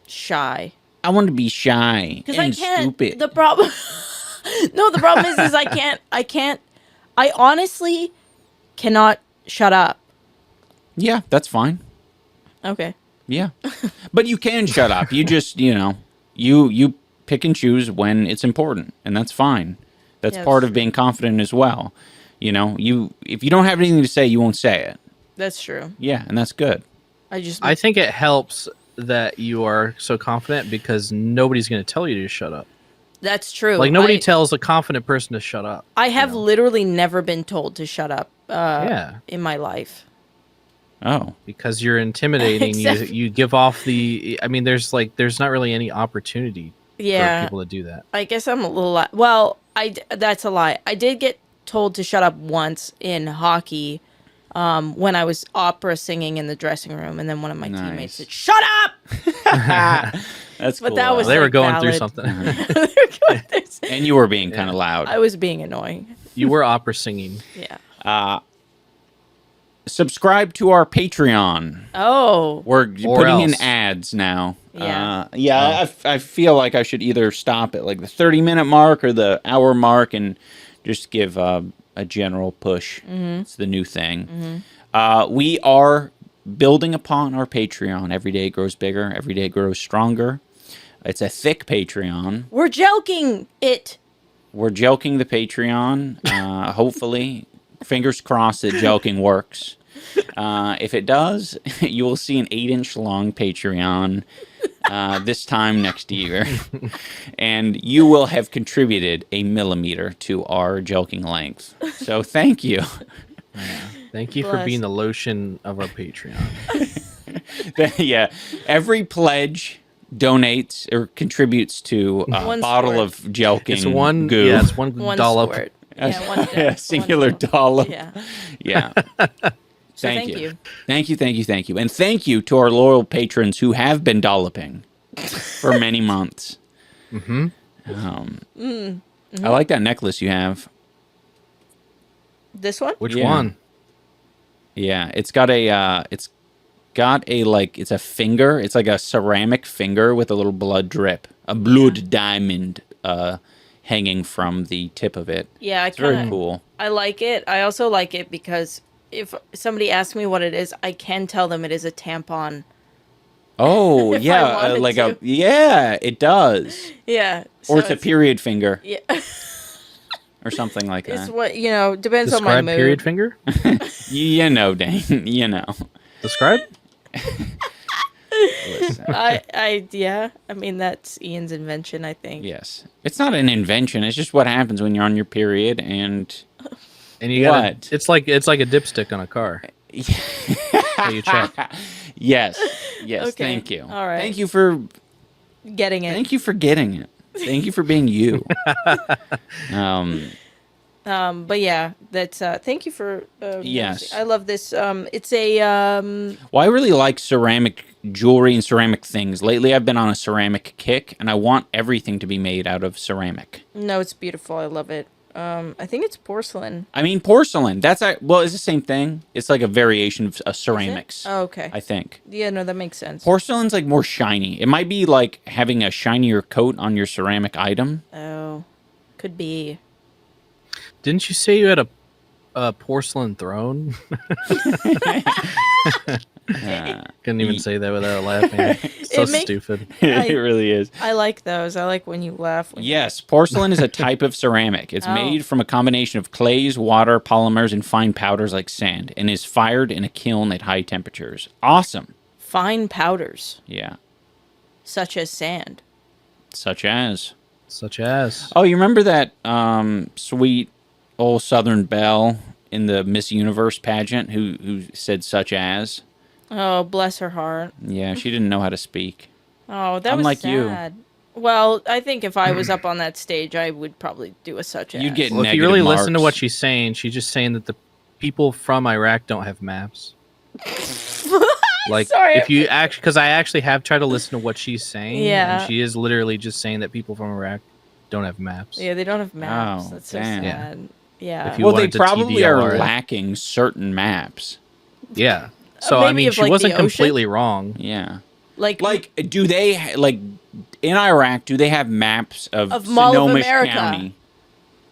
shy. I want to be shy Because and I can't. stupid. The problem. No, the problem is I can't. I honestly cannot shut up. Yeah, that's fine. Okay. Yeah. But you can shut up. You just, you pick and choose when it's important, and that's fine. That's Yeah, part that's of being confident as well. If you don't have anything to say, you won't say it. That's true. Yeah, and that's good. I think it helps that you are so confident because nobody's going to tell you to shut up. That's true. Like nobody tells a confident person to shut up. I have literally never been told to shut up. Yeah. In my life. Oh. Because you're intimidating. Except- you give off the. I mean, there's not really any opportunity for Yeah. people to do that. I guess I'm a little. Well, that's a lie. I did get told to shut up once in hockey. When I was opera singing in the dressing room, and then one of my teammates Nice. said, "Shut up!" That's But cool. that was They were like, going through valid. something. They were going through- And you were being kind of loud. I was being annoying. You were opera singing. Yeah. subscribe to our Patreon. Oh. We're putting in else. ads now. Yeah. I feel like I should either stop at like the 30-minute mark or the hour mark and just give a general push. It's the new thing. We are building upon our Patreon. Every day it grows bigger. Every day it grows stronger. It's a thick Patreon. We're joking it. We're joking the Patreon. Hopefully, fingers crossed that joking works. If it does, you will see an 8-inch long Patreon this time next year. And you will have contributed a millimeter to our joking length. So thank you. Thank you for Bless. being the lotion of our Patreon. Yeah. Every pledge donates or contributes to a One bottle squirt. of joking It's one goo. Yeah, it's one, One dollop. squirt. Yeah, A singular dollop. Yeah. Yeah. So Thank thank you. you. Thank you, thank you, thank you. And thank you to our loyal patrons who have been dolloping for many months. I like that necklace you have. This one? Which Yeah. one? Yeah, it's got a it's a finger. It's like a ceramic finger with a little blood drip. A blood diamond hanging from the tip of it. Yeah, It's very cool. I like it. I also like it because if somebody asks me what it is, I can tell them it is a tampon. Oh, If I yeah, wanted like to. yeah, it does. Yeah. Or it's a period finger Yeah. or something like It's that. what, depends on my Describe mood. period finger? You know, Dane, you know. Describe? Listen. I mean, that's Ian's invention, I think. Yes. It's not an invention. It's just what happens when you're on your period and And you got What? it's like a dipstick on a car. How you check. yes. Yes, Okay. thank you. All right. Thank you for Getting it. getting it. Thank you for being you. But yeah, that's thank you for Yes. noticing. I love this. It's a Well, I really like ceramic jewelry and ceramic things. Lately I've been on a ceramic kick and I want everything to be made out of ceramic. no, it's beautiful. I love it. I think it's porcelain. I mean porcelain. It's the same thing. It's like a variation of ceramics. Oh, okay. I think. Yeah, no, that makes sense. Porcelain's like more shiny. It might be like having a shinier coat on your ceramic item. Oh, could be. Didn't you say you had a porcelain throne? Couldn't even say that without laughing. So stupid. It really is. I like those. I like when you laugh. Yes, porcelain is a type of ceramic. It's Oh. made from a combination of clays, water, polymers, and fine powders like sand, and is fired in a kiln at high temperatures. Awesome. Fine powders, Yeah. such as sand. Such as. Such as. Oh, you remember that sweet old Southern belle in the Miss Universe pageant who said such as? Oh, bless her heart. Yeah, she didn't know how to speak. Oh, that was Unlike you. sad. Well, I think if I was up on that stage, I would probably do a such as. You'd get Well, if you negative really listen to marks. what she's just saying that the people from Iraq don't have maps. Like, Sorry. if you actually, because I actually have tried to listen to what she's saying. Yeah. And she is literally just saying that people from Iraq don't have maps. Yeah, they don't have maps. Oh, That's so damn. sad. Yeah. If you Well, they wanted to probably TDR are it. lacking certain maps. Yeah. So, Maybe I mean, of, she like, the wasn't ocean? completely wrong. Yeah. like Do they like in Iraq? Do they have maps of Mall of Snohomish America. County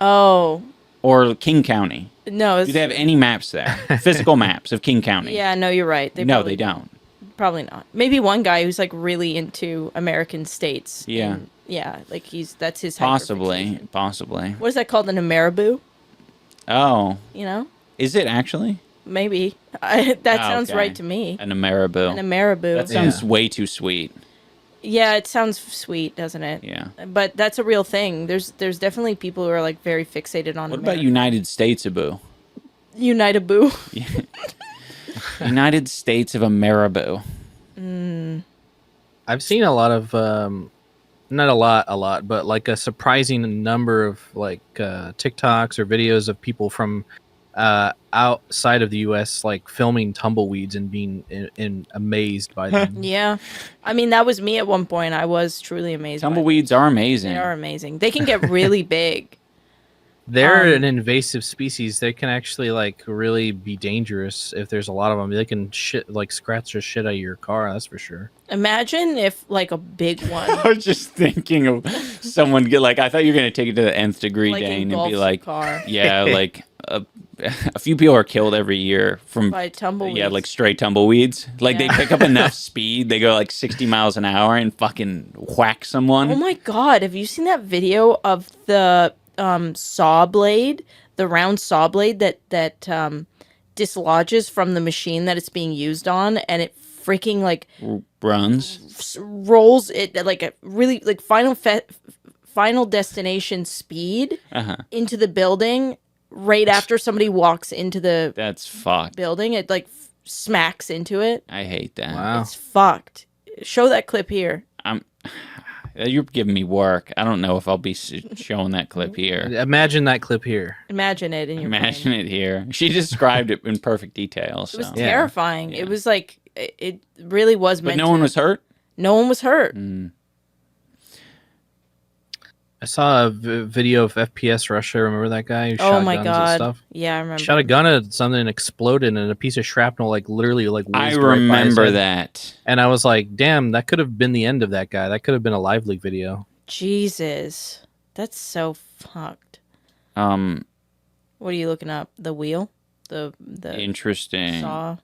oh or King County? no, it's, Do they have any maps there? Physical maps of King County? yeah, no, you're right. No, probably they don't. Probably not. Maybe one guy who's like really into American states. Yeah. and, yeah, like that's his Possibly. hyperfixation. Possibly. What is that called? An ameriboo? Oh, You know? is it actually Maybe. That sounds okay. right to me. an ameriboo? An ameriboo. That sounds Yeah. way too sweet. Yeah, it sounds sweet, doesn't it? Yeah. But that's a real thing. There's definitely people who are like very fixated on What America. about United States Abu? Unitaboo. United States of Ameriboo. I've seen a lot of, not a lot, but like a surprising number of like TikToks or videos of people from outside of the U.S. like filming tumbleweeds and being amazed by them. Yeah. I mean, that was me at one point. I was truly amazed. by them. Tumbleweeds are amazing. They are amazing. They can get really big. They're an invasive species. They can actually like really be dangerous if there's a lot of them. They can scratch the shit out of your car. That's for sure. Imagine if like a big one I was just thinking of someone get like, I thought you were going to take it to the nth degree, like Dane, and engulfs be your like, car yeah, like a few people are killed every year from by tumbleweeds. yeah, like stray tumbleweeds. Like they Yeah. pick up enough speed, they go like 60 miles an hour and fucking whack someone. Oh my god, have you seen that video of the saw blade, the round saw blade that dislodges from the machine that it's being used on, and it freaking like Runs. rolls it at like a really like final destination speed into the building right after somebody walks into the That's fucked. building. It like smacks into it. I hate that. Wow. It's fucked. Show that clip here. You're giving me work. I don't know if I'll be showing that clip here. Imagine that clip here. Imagine it in your Imagine brain. it here. She described it in perfect detail. So. It was Yeah. terrifying. Yeah. It was like it really was But meant. no one was hurt. No one was hurt. I saw a video of FPS Russia. Remember that guy who Oh shot my guns and god! stuff? Yeah, I remember. Shot a gun at something and exploded, and a piece of shrapnel like literally like I whizzed right by his remember head. that. And I was like, damn, that could have been the end of that guy. That could have been a live leak video. Jesus, that's so fucked. Um, What are you looking up? The wheel, the interesting. saw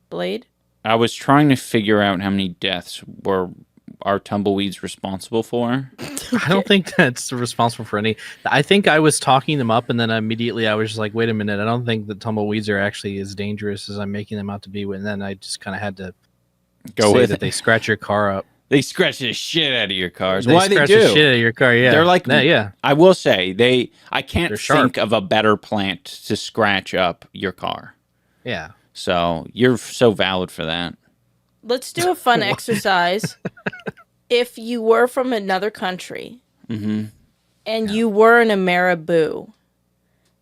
blade. I was trying to figure out how many deaths are tumbleweeds responsible for. I don't think that's responsible for any. I think I was talking them up, and then immediately I was just like, wait a minute, I don't think the tumbleweeds are actually as dangerous as I'm making them out to be. And then I just kind of had to Go say with that it. they scratch your car up. They scratch the shit out of your cars. They Why they scratch do? the shit out of your car, yeah. They're like, yeah. I will say I can't They're sharp. think of a better plant to scratch up your car. Yeah. So you're so valid for that. Let's do a fun exercise. If you were from another country and you were an Ameriboo,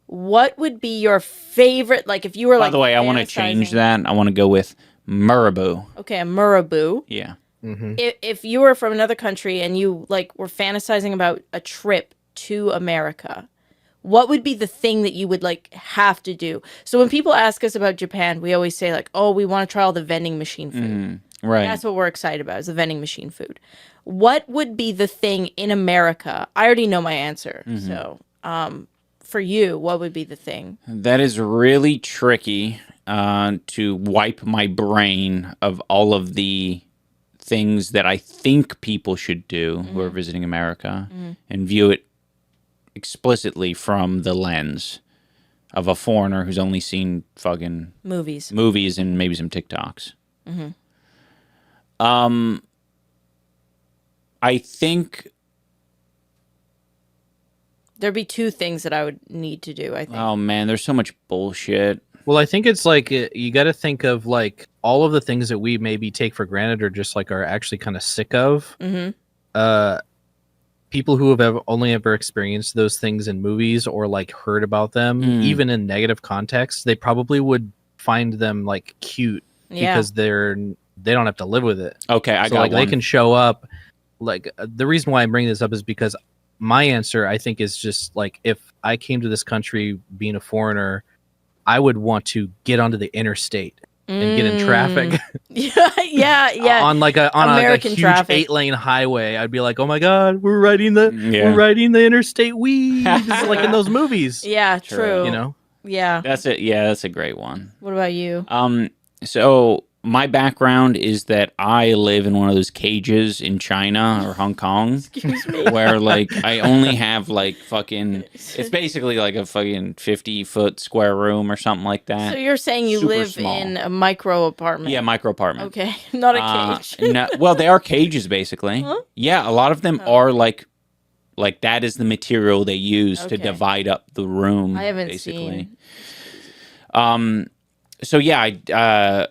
what would be your favorite? Like, if you were By like, the way, I want to change fantasizing- that. I want to go with marabou. Okay, a Marabou. Yeah. If you were from another country and you like were fantasizing about a trip to America, what would be the thing that you would like have to do? So when people ask us about Japan, we always say like, "Oh, we want to try all the vending machine food." Right. That's what we're excited about, is the vending machine food. What would be the thing in America? I already know my answer. So, for you, what would be the thing? That is really tricky to wipe my brain of all of the things that I think people should do who are visiting America and view it explicitly from the lens of a foreigner who's only seen fucking Movies. movies and maybe some TikToks. I think, There'd be two things that I would need to do, I think. oh man, there's so much bullshit. Well, I think it's like you got to think of like all of the things that we maybe take for granted or just like are actually kind of sick of. People who have only ever experienced those things in movies or like heard about them, even in negative context, they probably would find them like cute Yeah. because they don't have to live with it. Okay, I So got like one. they can show up. Like the reason why I'm bringing this up is because my answer, I think, is just like if I came to this country being a foreigner, I would want to get onto the interstate and get in traffic yeah. on like a American huge traffic. 8-lane highway. I'd be like, oh my god, we're riding the interstate weeds like in those movies. Yeah, true. You know, Yeah. That's it. Yeah, that's a great one. What about you? So my background is that I live in one of those cages in China or Hong Kong. Excuse me. Where like I only have like fucking, it's basically like a fucking 50-foot square room or something like that. So you're saying you Super live small. in a micro apartment? Yeah, micro apartment. Okay, not a cage. No, well, they are cages basically. Huh? Yeah, a lot of them are like that is the material they use to Okay. divide up the room. I haven't basically. seen. So yeah, I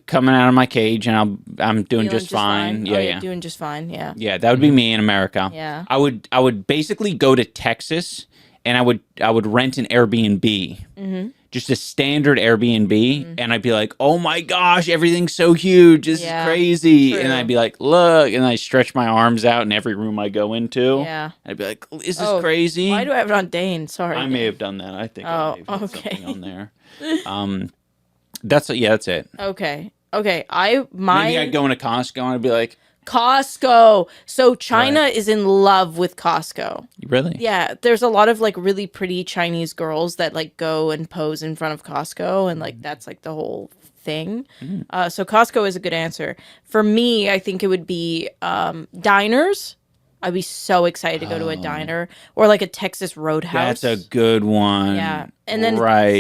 coming out of my cage and I'm doing just fine. Oh, Yeah, you're yeah. doing just fine. Yeah. Yeah, that would be me in America. Yeah. I would basically go to Texas and I would rent an Airbnb just a standard Airbnb, and I'd be like, "Oh my gosh, everything's so huge! This is crazy!" true. And I'd be like, "Look!" And I stretch my arms out in every room I go into. Yeah. I'd be like, "This is crazy." Why do I have it on Dane? Sorry. I Dane. may have done that. I think I may have put okay. something on there. That's it. Okay. Maybe I'd go into Costco and I'd be like, Costco. So China is in love with Costco. "Really?" Yeah, there's a lot of like really pretty Chinese girls that like go and pose in front of Costco, and like that's like the whole thing. So Costco is a good answer. For me, I think it would be diners. I'd be so excited to go to a diner or like a Texas Roadhouse. That's a good one. Yeah. And then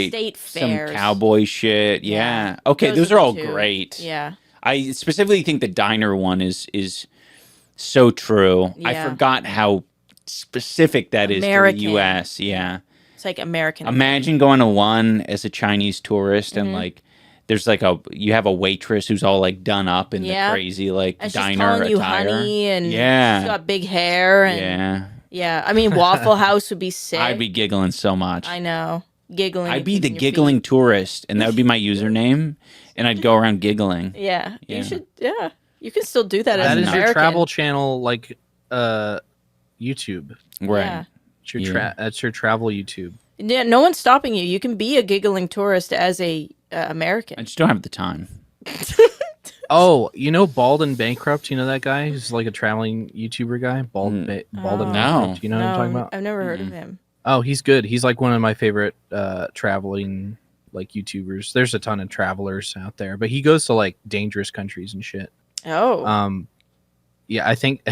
state fairs. Some cowboy shit. Yeah. Okay, those are all great. Yeah. I specifically think the diner one is so true. Yeah. I forgot how specific that is to the U.S. Yeah. It's like American. Imagine going to one as a Chinese tourist and like there's like you have a waitress who's all like done up in the crazy like and diner she's calling you attire. honey and she's got big hair and yeah. I mean Waffle House would be sick. I'd be giggling so much. I know. Giggling. I'd be the giggling tourist, and that would be my username, and I'd go around giggling. Yeah. You should. Yeah, you can still do that. That as an is American. your travel channel, like YouTube. Right. Yeah. That's your travel YouTube. Yeah. No one's stopping you. You can be a giggling tourist as a American. I just don't have the time. Oh, you know Bald and Bankrupt? You know that guy who's like a traveling YouTuber guy? Bald and Bankrupt. You know what I'm talking about? I've never heard of him. Oh, he's good. He's like one of my favorite traveling like YouTubers. There's a ton of travelers out there, but he goes to like dangerous countries and shit. Oh. Yeah, I think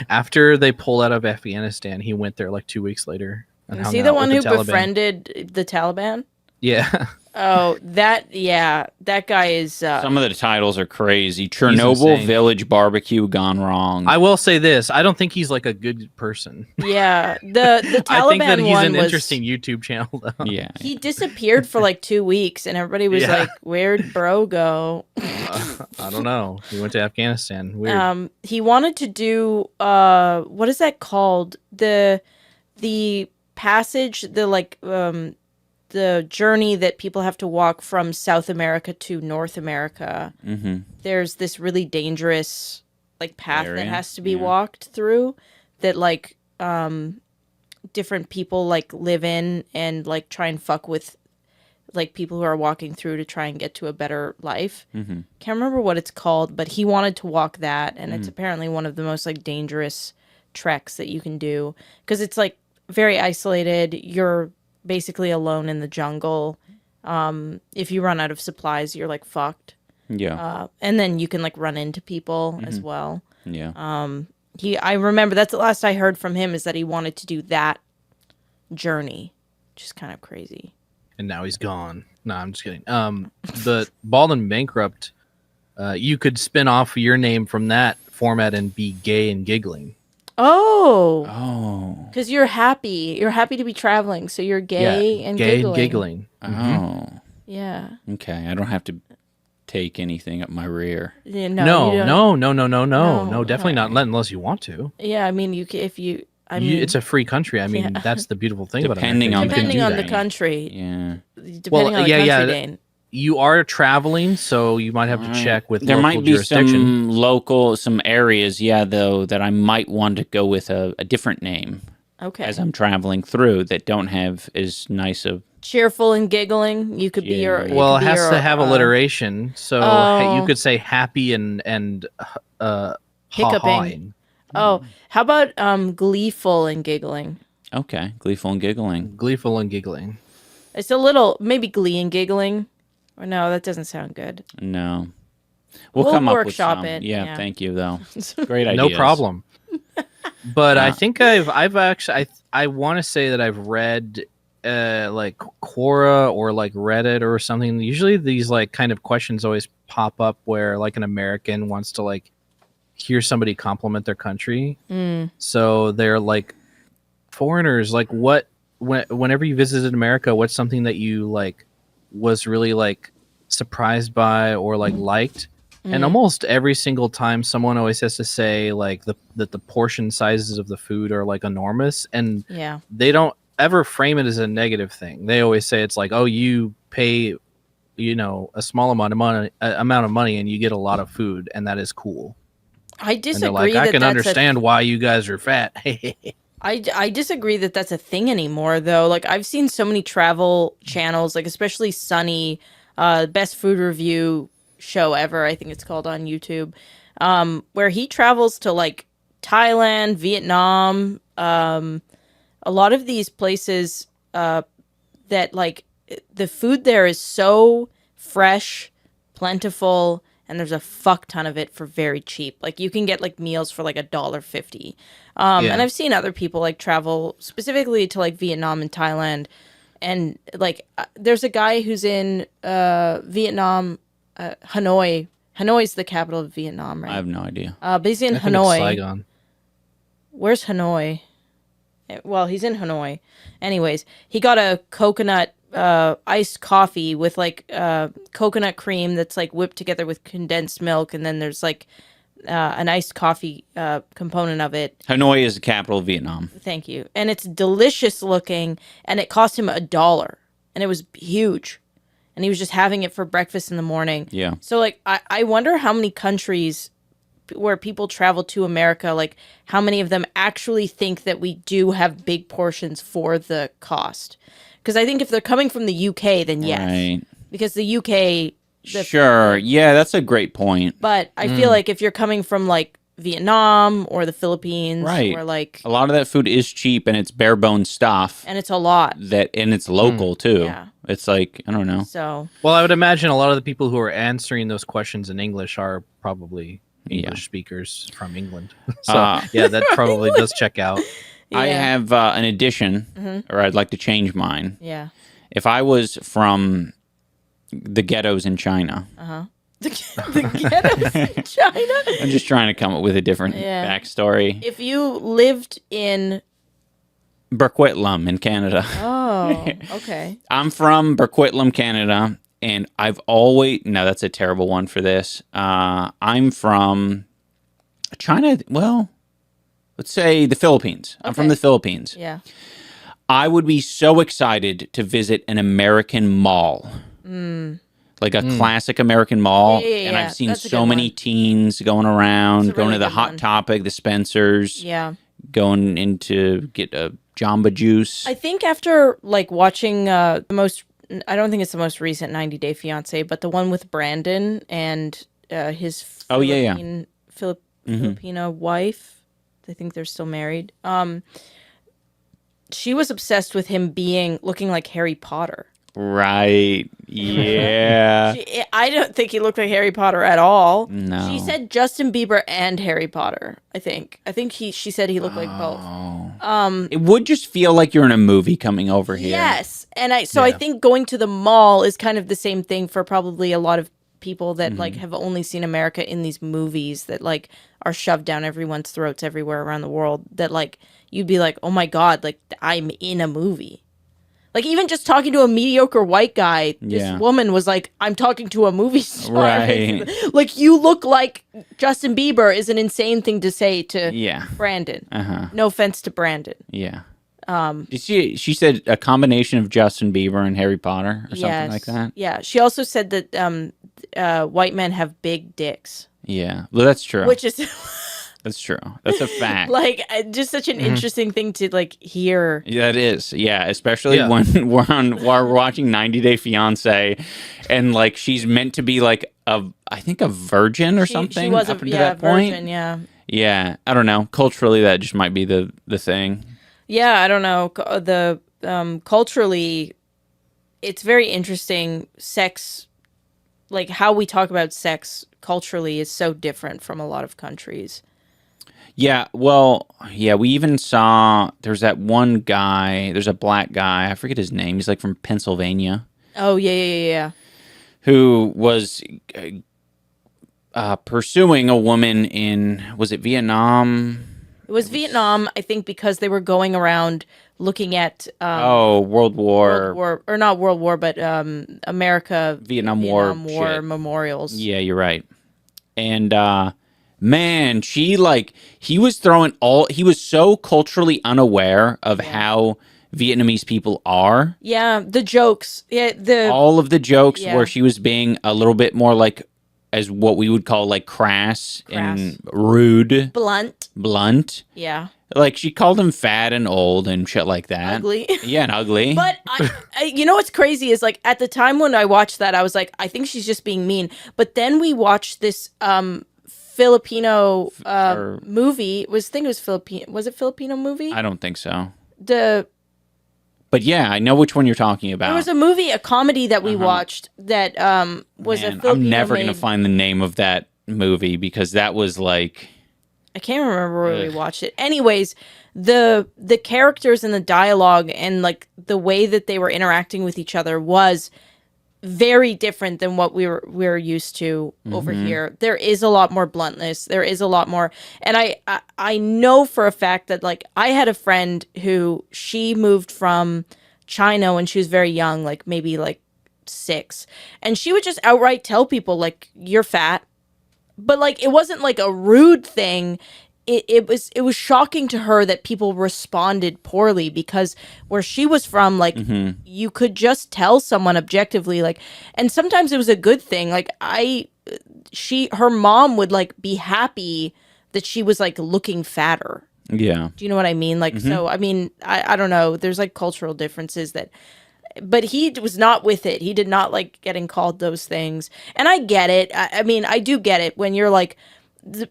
after they pulled out of Afghanistan, he went there like 2 weeks later. Is he the one who befriended the Taliban? Yeah. Oh, that guy is. Some of the titles are crazy. Chernobyl Village Barbecue gone wrong. I will say this: I don't think he's like a good person. Yeah, the Taliban I think that he's an was, interesting YouTube channel, though. Yeah, he disappeared for like 2 weeks, and everybody was like, "Where'd bro go?" I don't know. He went to Afghanistan. Weird. He wanted to do what is that called? The passage, the journey that people have to walk from South America to North America. Mm-hmm. There's this really dangerous like path that has to be walked through that like different people like live in and like try and fuck with like people who are walking through to try and get to a better life. Mm-hmm. Can't remember what it's called, but he wanted to walk that, and it's apparently one of the most like dangerous treks that you can do because it's like very isolated. You're basically alone in the jungle. If you run out of supplies, you're like fucked. Yeah. And then you can like run into people as well. Yeah. I remember that's the last I heard from him is that he wanted to do that journey, which is kind of crazy. And now he's gone. No, I'm just kidding. The Bald and Bankrupt, you could spin off your name from that format and be gay and giggling. Oh. Because you're happy. You're happy to be traveling, so you're gay and gay giggling. And giggling. Oh. Yeah. Okay, I don't have to take anything up my rear. Yeah, No, definitely not unless you want to. Yeah, I mean, It's a free country. I mean, that's the beautiful thing about America. Depending on the country. Yeah. Depending on the country, Dane. You are traveling, so you might have to check with there local might be jurisdiction. some areas, though, that I might want to go with a different name. Okay. As I'm traveling through that don't have as nice of cheerful and giggling. You could be your. Well, it has to have alliteration, so you could say happy and hiccuping. Oh, how about gleeful and giggling? Okay, gleeful and giggling. Gleeful and giggling. It's a little maybe glee and giggling. Or no, that doesn't sound good. No. We'll come up with some. it. Yeah, thank you though. Great idea. No problem. But I think I've actually I want to say that I've read like Quora or like Reddit or something. Usually these like kind of questions always pop up where like an American wants to like hear somebody compliment their country. So they're like foreigners, like whenever you visited America, what's something that you like was really like surprised by or like liked? And almost every single time someone always has to say like that the portion sizes of the food are like enormous, and they don't ever frame it as a negative thing. They always say it's like, oh, you pay, a small amount of money, and you get a lot of food, and that is cool. I And they're disagree. like, I can understand why you guys are fat. I disagree that that's a thing anymore, though. Like, I've seen so many travel channels, like especially Sunny, best food review show ever, I think it's called, on YouTube, where he travels to like Thailand, Vietnam, a lot of these places that like the food there is so fresh, plentiful, and there's a fuck ton of it for very cheap. Like you can get like meals for like $1.50. And I've seen other people like travel specifically to like Vietnam and Thailand, and like there's a guy who's in Vietnam, Hanoi. Hanoi's the capital of Vietnam, right? I have no idea. But he's in I think Hanoi. it's Saigon. Where's Hanoi? Well, he's in Hanoi. Anyways, he got a coconut iced coffee with like coconut cream that's like whipped together with condensed milk, and then there's like an iced coffee component of it. Hanoi is the capital of Vietnam. Thank you. And it's delicious looking, and it cost him $1, and it was huge. And he was just having it for breakfast in the morning. Yeah. So like I wonder how many countries where people travel to America, like how many of them actually think that we do have big portions for the cost. Because I think if they're coming from the UK, then yes. Right. Because the UK... Sure. Yeah, that's a great point. But I feel like if you're coming from like Vietnam or the Philippines, Right. or like... A lot of that food is cheap and it's bare bones stuff. And it's a lot. And it's local too. Yeah. It's like, I don't know. So... Well, I would imagine a lot of the people who are answering those questions in English are probably English speakers from England. So yeah, that probably does check out. I Yeah. have an addition, or I'd like to change mine. Yeah. If I was from the ghettos in China, The ghettos in China? I'm just trying to come up with a different Yeah. backstory. If you lived in... Burquitlam in Canada. Oh, okay. I'm from Burquitlam, Canada, and I've always... No, that's a terrible one for this. I'm from China. Well, let's say the Philippines. I'm from Okay. the Philippines. Yeah. I would be so excited to visit an American mall. Like a classic American mall. Yeah, and I've seen that's a so good many one. teens going around, That's a going really to the good Hot one. Topic, the Spencers, Yeah. going in to get a Jamba Juice. I think after like watching the most, I don't think it's the most recent 90 Day Fiance, but the one with Brandon and his Filipino wife. I think they're still married. She was obsessed with him looking like Harry Potter. Right. Yeah. I don't think he looked like Harry Potter at all. No. She said Justin Bieber and Harry Potter. I think she said he looked like both. It would just feel like you're in a movie coming over here. Yes. And I think going to the mall is kind of the same thing for probably a lot of people that like have only seen America in these movies that like are shoved down everyone's throats everywhere around the world, that like you'd be like, "Oh my God, like I'm in a movie." Like even just talking to a mediocre white guy, this woman was like, "I'm talking to a movie star." Right. Like you look like Justin Bieber is an insane thing to say to Brandon. No offense to Brandon. Yeah. She said a combination of Justin Bieber and Harry Potter or something like that. Yeah. She also said that white men have big dicks. Yeah. Well, that's true. Which is That's true. That's a fact. like just such an interesting thing to like hear. Yeah, it is. Yeah, especially when we're watching 90 Day Fiance, and like she's meant to be like I think a virgin or something. She was up a until that point. virgin. Yeah. Yeah, I don't know. Culturally, that just might be the thing. Yeah, I don't know. Culturally, it's very interesting. Sex, like how we talk about sex culturally, is so different from a lot of countries. Yeah, well, yeah, we even saw there's that one guy, there's a black guy, I forget his name. He's like from Pennsylvania. Oh, yeah. Who was pursuing a woman in, was it Vietnam? It was Vietnam, I think, because they were going around looking at World War, or not World War, but Vietnam War shit. memorials. Yeah, you're right. And man, he was so culturally unaware of how Vietnamese people are. Yeah, the jokes. Yeah, All of the jokes Yeah. where she was being a little bit more like, as what we would call like crass. And rude, blunt. Yeah. Like she called him fat and old and shit like that. Ugly. Yeah, and ugly. But you know what's crazy is like at the time when I watched that, I was like, I think she's just being mean. But then we watched this Filipino movie. I think it was Filipino. Was it Filipino movie? I don't think so. But yeah, I know which one you're talking about. there was a movie, a comedy that we watched that was a Filipino. I'm never gonna find the name of that movie because that was like, I can't remember where we watched it. Anyways, the characters and the dialogue and like the way that they were interacting with each other was very different than what we're used to over here. There is a lot more bluntness. There is a lot more, and I know for a fact that like I had a friend who she moved from China when she was very young, like maybe like 6, and she would just outright tell people like you're fat, but like it wasn't like a rude thing. It was shocking to her that people responded poorly because where she was from, like you could just tell someone objectively, like, and sometimes it was a good thing. Like her mom would like be happy that she was like looking fatter. yeah. Do you know what I mean? Like, so I mean, I don't know. There's like cultural differences but he was not with it. He did not like getting called those things, and I get it. I mean, I do get it when you're like.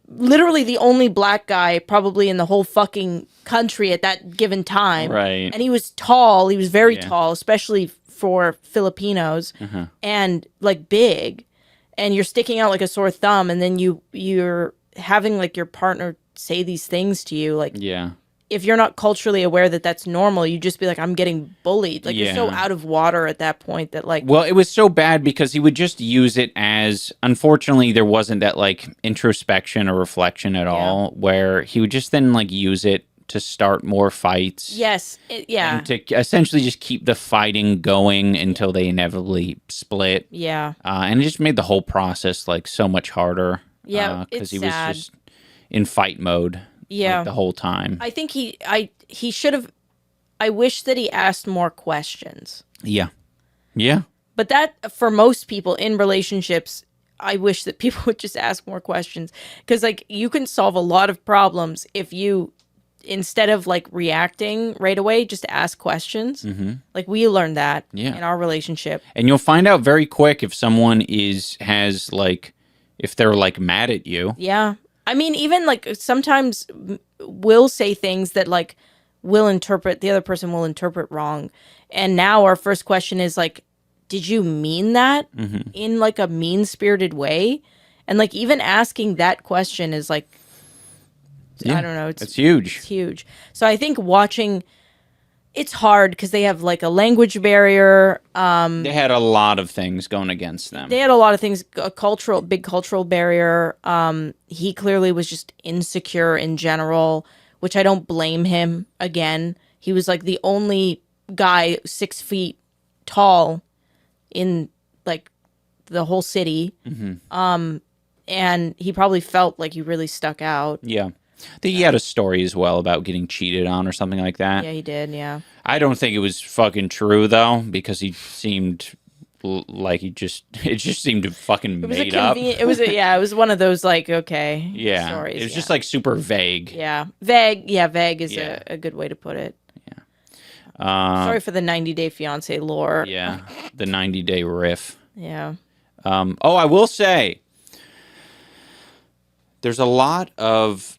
Literally the only black guy probably in the whole fucking country at that given time. Right. And he was tall. He was very tall, especially for Filipinos, and like big. And you're sticking out like a sore thumb, and then you're having like your partner say these things to you. Like, Yeah. if you're not culturally aware that that's normal, you just be like, I'm getting bullied. Like, you're so Yeah. out of water at that point that like. Well, it was so bad because he would just use it as, unfortunately, there wasn't that like introspection or reflection at all, where he would just then like use it to start more fights. Yes. Yeah. And to essentially just keep the fighting going until they inevitably split. Yeah. And it just made the whole process like so much harder. Yeah, Because it's he was sad. just in fight mode. Yeah. Like, the whole time. I think he should have. I wish that he asked more questions. Yeah. Yeah. But that for most people in relationships, I wish that people would just ask more questions because like you can solve a lot of problems if you instead of like reacting right away, just ask questions. Like we learned that in our relationship. And you'll find out very quick if someone has like, if they're like mad at you. Yeah. I mean, even like sometimes we'll say things that like the other person will interpret wrong. And now our first question is like, did you mean that in like a mean-spirited way? And like even asking that question is like, I don't know. It's huge. It's huge. So I think watching, it's hard because they have like a language barrier. They had a lot of things going against them. They had a lot of things, big cultural barrier. He clearly was just insecure in general, which I don't blame him. Again, he was like the only guy 6 feet tall in like the whole city. And he probably felt like he really stuck out. Yeah. I think he had a story as well about getting cheated on or something like that. Yeah, he did. Yeah. I don't think it was fucking true though, because he seemed like it just seemed fucking made up. It was one of those like, okay. Yeah. Stories, It was just like super vague. Yeah. Vague. Yeah, vague is a good way to put it. Sorry for the 90-Day Fiance lore. Yeah. The 90-day riff. Yeah. I will say there's a lot of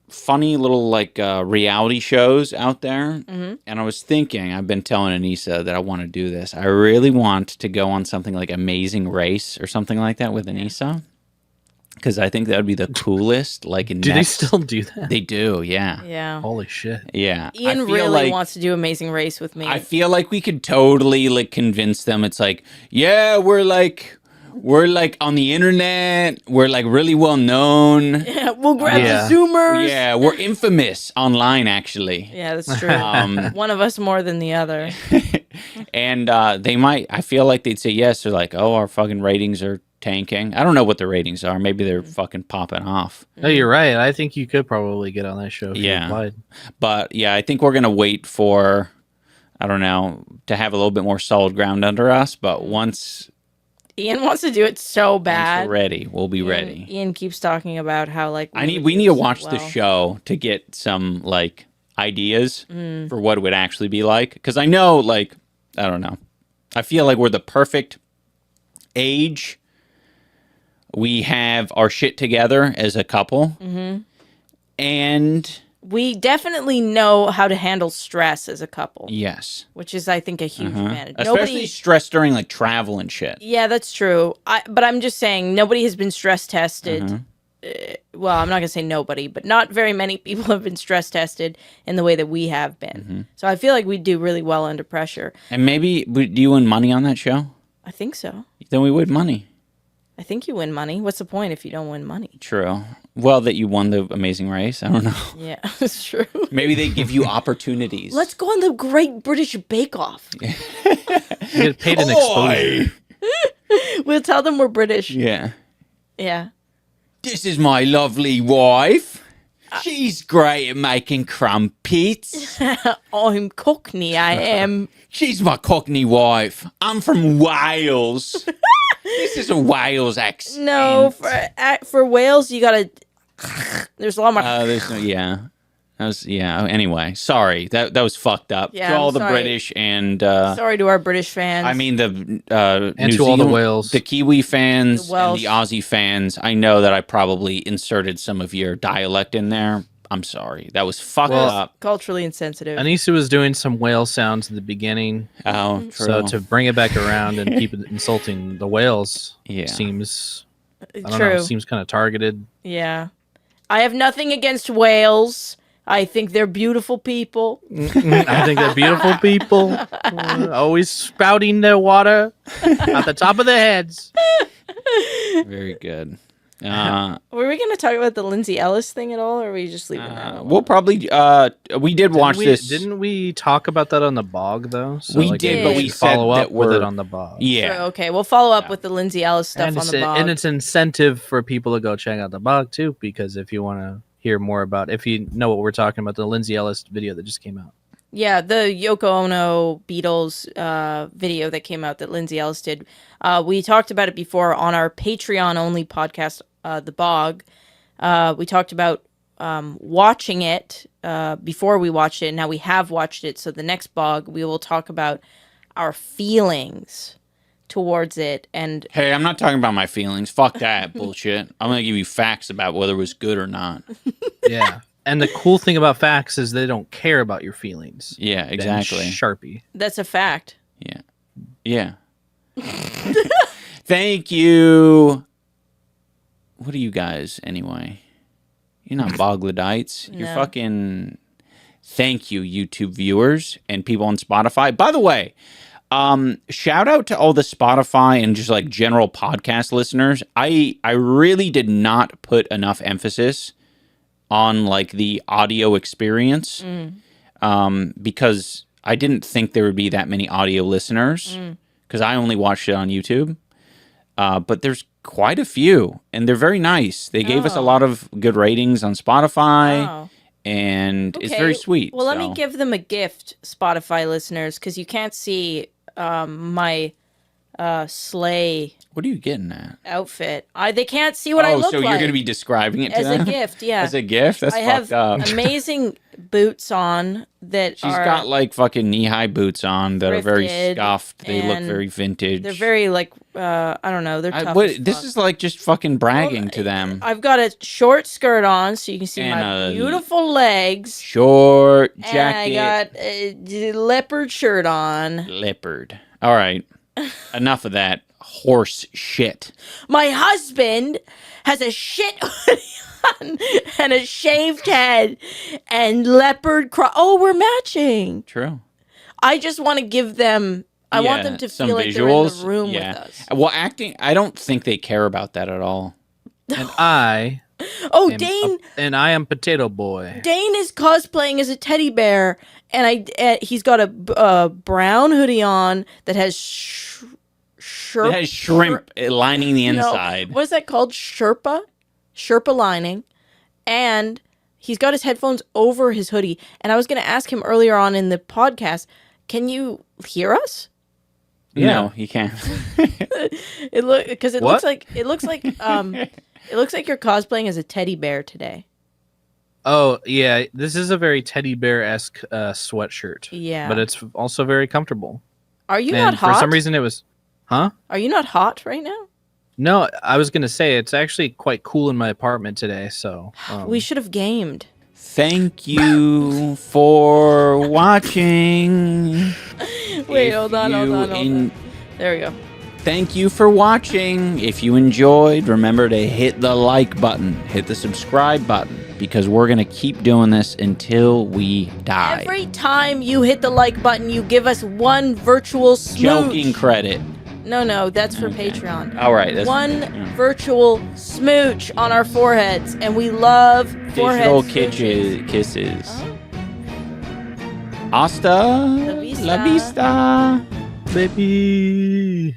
funny little like reality shows out there, and I was thinking, I've been telling Anissa that I want to do this. I really want to go on something like Amazing Race or something like that with Anissa, because I think that would be the coolest. Like, Do they still do that? They do, yeah. Yeah. Holy shit. Yeah. Ian really wants to do Amazing Race with me. I feel like we could totally like convince them. It's like, yeah, we're like on the internet. We're like really well known. Yeah, we'll grab the Zoomers. Yeah, we're infamous online, actually. Yeah, that's true. One of us more than the other. And they might, I feel like they'd say yes. They're like, oh, our fucking ratings are tanking. I don't know what the ratings are. Maybe they're fucking popping off. No, you're right. I think you could probably get on that show if you applied. But yeah, I think we're going to wait for I don't know, to have a little bit more solid ground under us. But once Ian wants to do it so bad. we're ready, we'll be ready. Ian keeps talking about how like We need to watch the show to get some like ideas for what it would actually be like. Because I know, like, I don't know. I feel like we're the perfect age. We have our shit together as a couple. And we definitely know how to handle stress as a couple. yes. Which is, I think, a huge advantage. Especially stress during like travel and shit. Yeah, that's true. But I'm just saying, nobody has been stress tested. Well, I'm not going to say nobody, but not very many people have been stress tested in the way that we have been. So I feel like we do really well under pressure. And maybe, do you win money on that show? I think so. Then we win money. I think you win money. What's the point if you don't win money? True. Well, that you won the Amazing Race. I don't know. Yeah, it's true. Maybe they give you opportunities. Let's go on the Great British Bake Off. You get paid an exposure. We'll tell them we're British. Yeah. Yeah. This is my lovely wife. She's great at making crumpets. I'm Cockney, I am. She's my Cockney wife. I'm from Wales. This is a Wales accent. No, for Wales, you gotta. There's a lot more. There's no, yeah. That was, yeah. Anyway, sorry. That was fucked up. Yeah, to all I'm the sorry. British and. Sorry to our British fans. I mean, the And New to all the Zealand- Wales. the Kiwi fans, The Welsh. and the Aussie fans. I know that I probably inserted some of your dialect in there. I'm sorry. That was fucked up. Culturally insensitive. Anissa was doing some whale sounds at the beginning. Oh, true. So to bring it back around and keep it insulting the whales Yeah. seems, I don't True. know, seems kind of targeted. Yeah. I have nothing against whales. I think they're beautiful people. I think they're beautiful people, always spouting their water at the top of their heads. Very good. Were we going to talk about the Lindsay Ellis thing at all, or are we just leaving that alone? We'll probably. We did watch this. Didn't we talk about that on the bog though? So, We did, but should we said follow that up with it we're- on the bog. Yeah. True, okay, we'll follow up with the Lindsay Ellis stuff and on it's, the blog. and it's incentive for people to go check out the bog too, because if you want to hear more about, if you know what we're talking about, the Lindsay Ellis video that just came out. Yeah, the Yoko Ono Beatles video that came out that Lindsay Ellis did. We talked about it before on our Patreon-only podcast, The Bog. We talked about watching it before we watched it. Now we have watched it, so the next Bog, we will talk about our feelings towards it. And Hey, I'm not talking about my feelings. Fuck that bullshit. I'm gonna give you facts about whether it was good or not. Yeah. And the cool thing about facts is they don't care about your feelings. Yeah, Ben exactly. Sharpie. that's a fact. Yeah. Yeah. Thank you. What are you guys anyway? You're not Boglodites. You're No. fucking. Thank you, YouTube viewers and people on Spotify. By the way, shout out to all the Spotify and just like general podcast listeners. I really did not put enough emphasis on like the audio experience because I didn't think there would be that many audio listeners because I only watched it on YouTube. But there's quite a few, and they're very nice. They gave us a lot of good ratings on Spotify, Oh. and it's Okay, very sweet. Well, let me so- give them a gift, Spotify listeners, because you can't see my sleigh What are you getting at? outfit. They can't see what I look so like. you're going to be describing it to as them? a gift, yeah. As a gift? That's I fucked have up. amazing boots on that She's are. got like fucking knee-high boots on that are very thrifted, scuffed. They look and very vintage. They're very like I don't know. They're tough. as this fuck. is like just fucking bragging to them. I've got a short skirt on, so you can see And my a beautiful legs. Short And jacket. I got a leopard shirt on. Leopard. All right. Enough of that horse shit. My husband has a shit hoodie on and a shaved head and leopard Oh, we're matching. True. I just want to give them. I want them to some feel like visuals. they're in the room with us. Well, acting, I don't think they care about that at all. And I Oh, am Dane! I am Potato Boy. Dane is cosplaying as a teddy bear, and he's got a brown hoodie on that has It has shrimp lining the inside. What is that called? Sherpa lining, and he's got his headphones over his hoodie. And I was going to ask him earlier on in the podcast, Can you hear us? No, you can't. It What? looks like it looks like you're cosplaying as a teddy bear today. Oh yeah, this is a very teddy bear-esque sweatshirt. Yeah. But it's also very comfortable. Are you And not hot? for some reason it was, huh? Are you not hot right now? No, I was gonna say it's actually quite cool in my apartment today. So We should have gamed. Thank you for watching. Wait, If hold on. There we go. Thank you for watching. If you enjoyed, remember to hit the like button, hit the subscribe button, because we're going to keep doing this until we die. Every time you hit the like button, you give us one virtual smooch. Joking credit. No, that's for Patreon. All right. That's One virtual smooch on our foreheads, and we love digital forehead kisses. Oh. Hasta La vista. la vista. baby.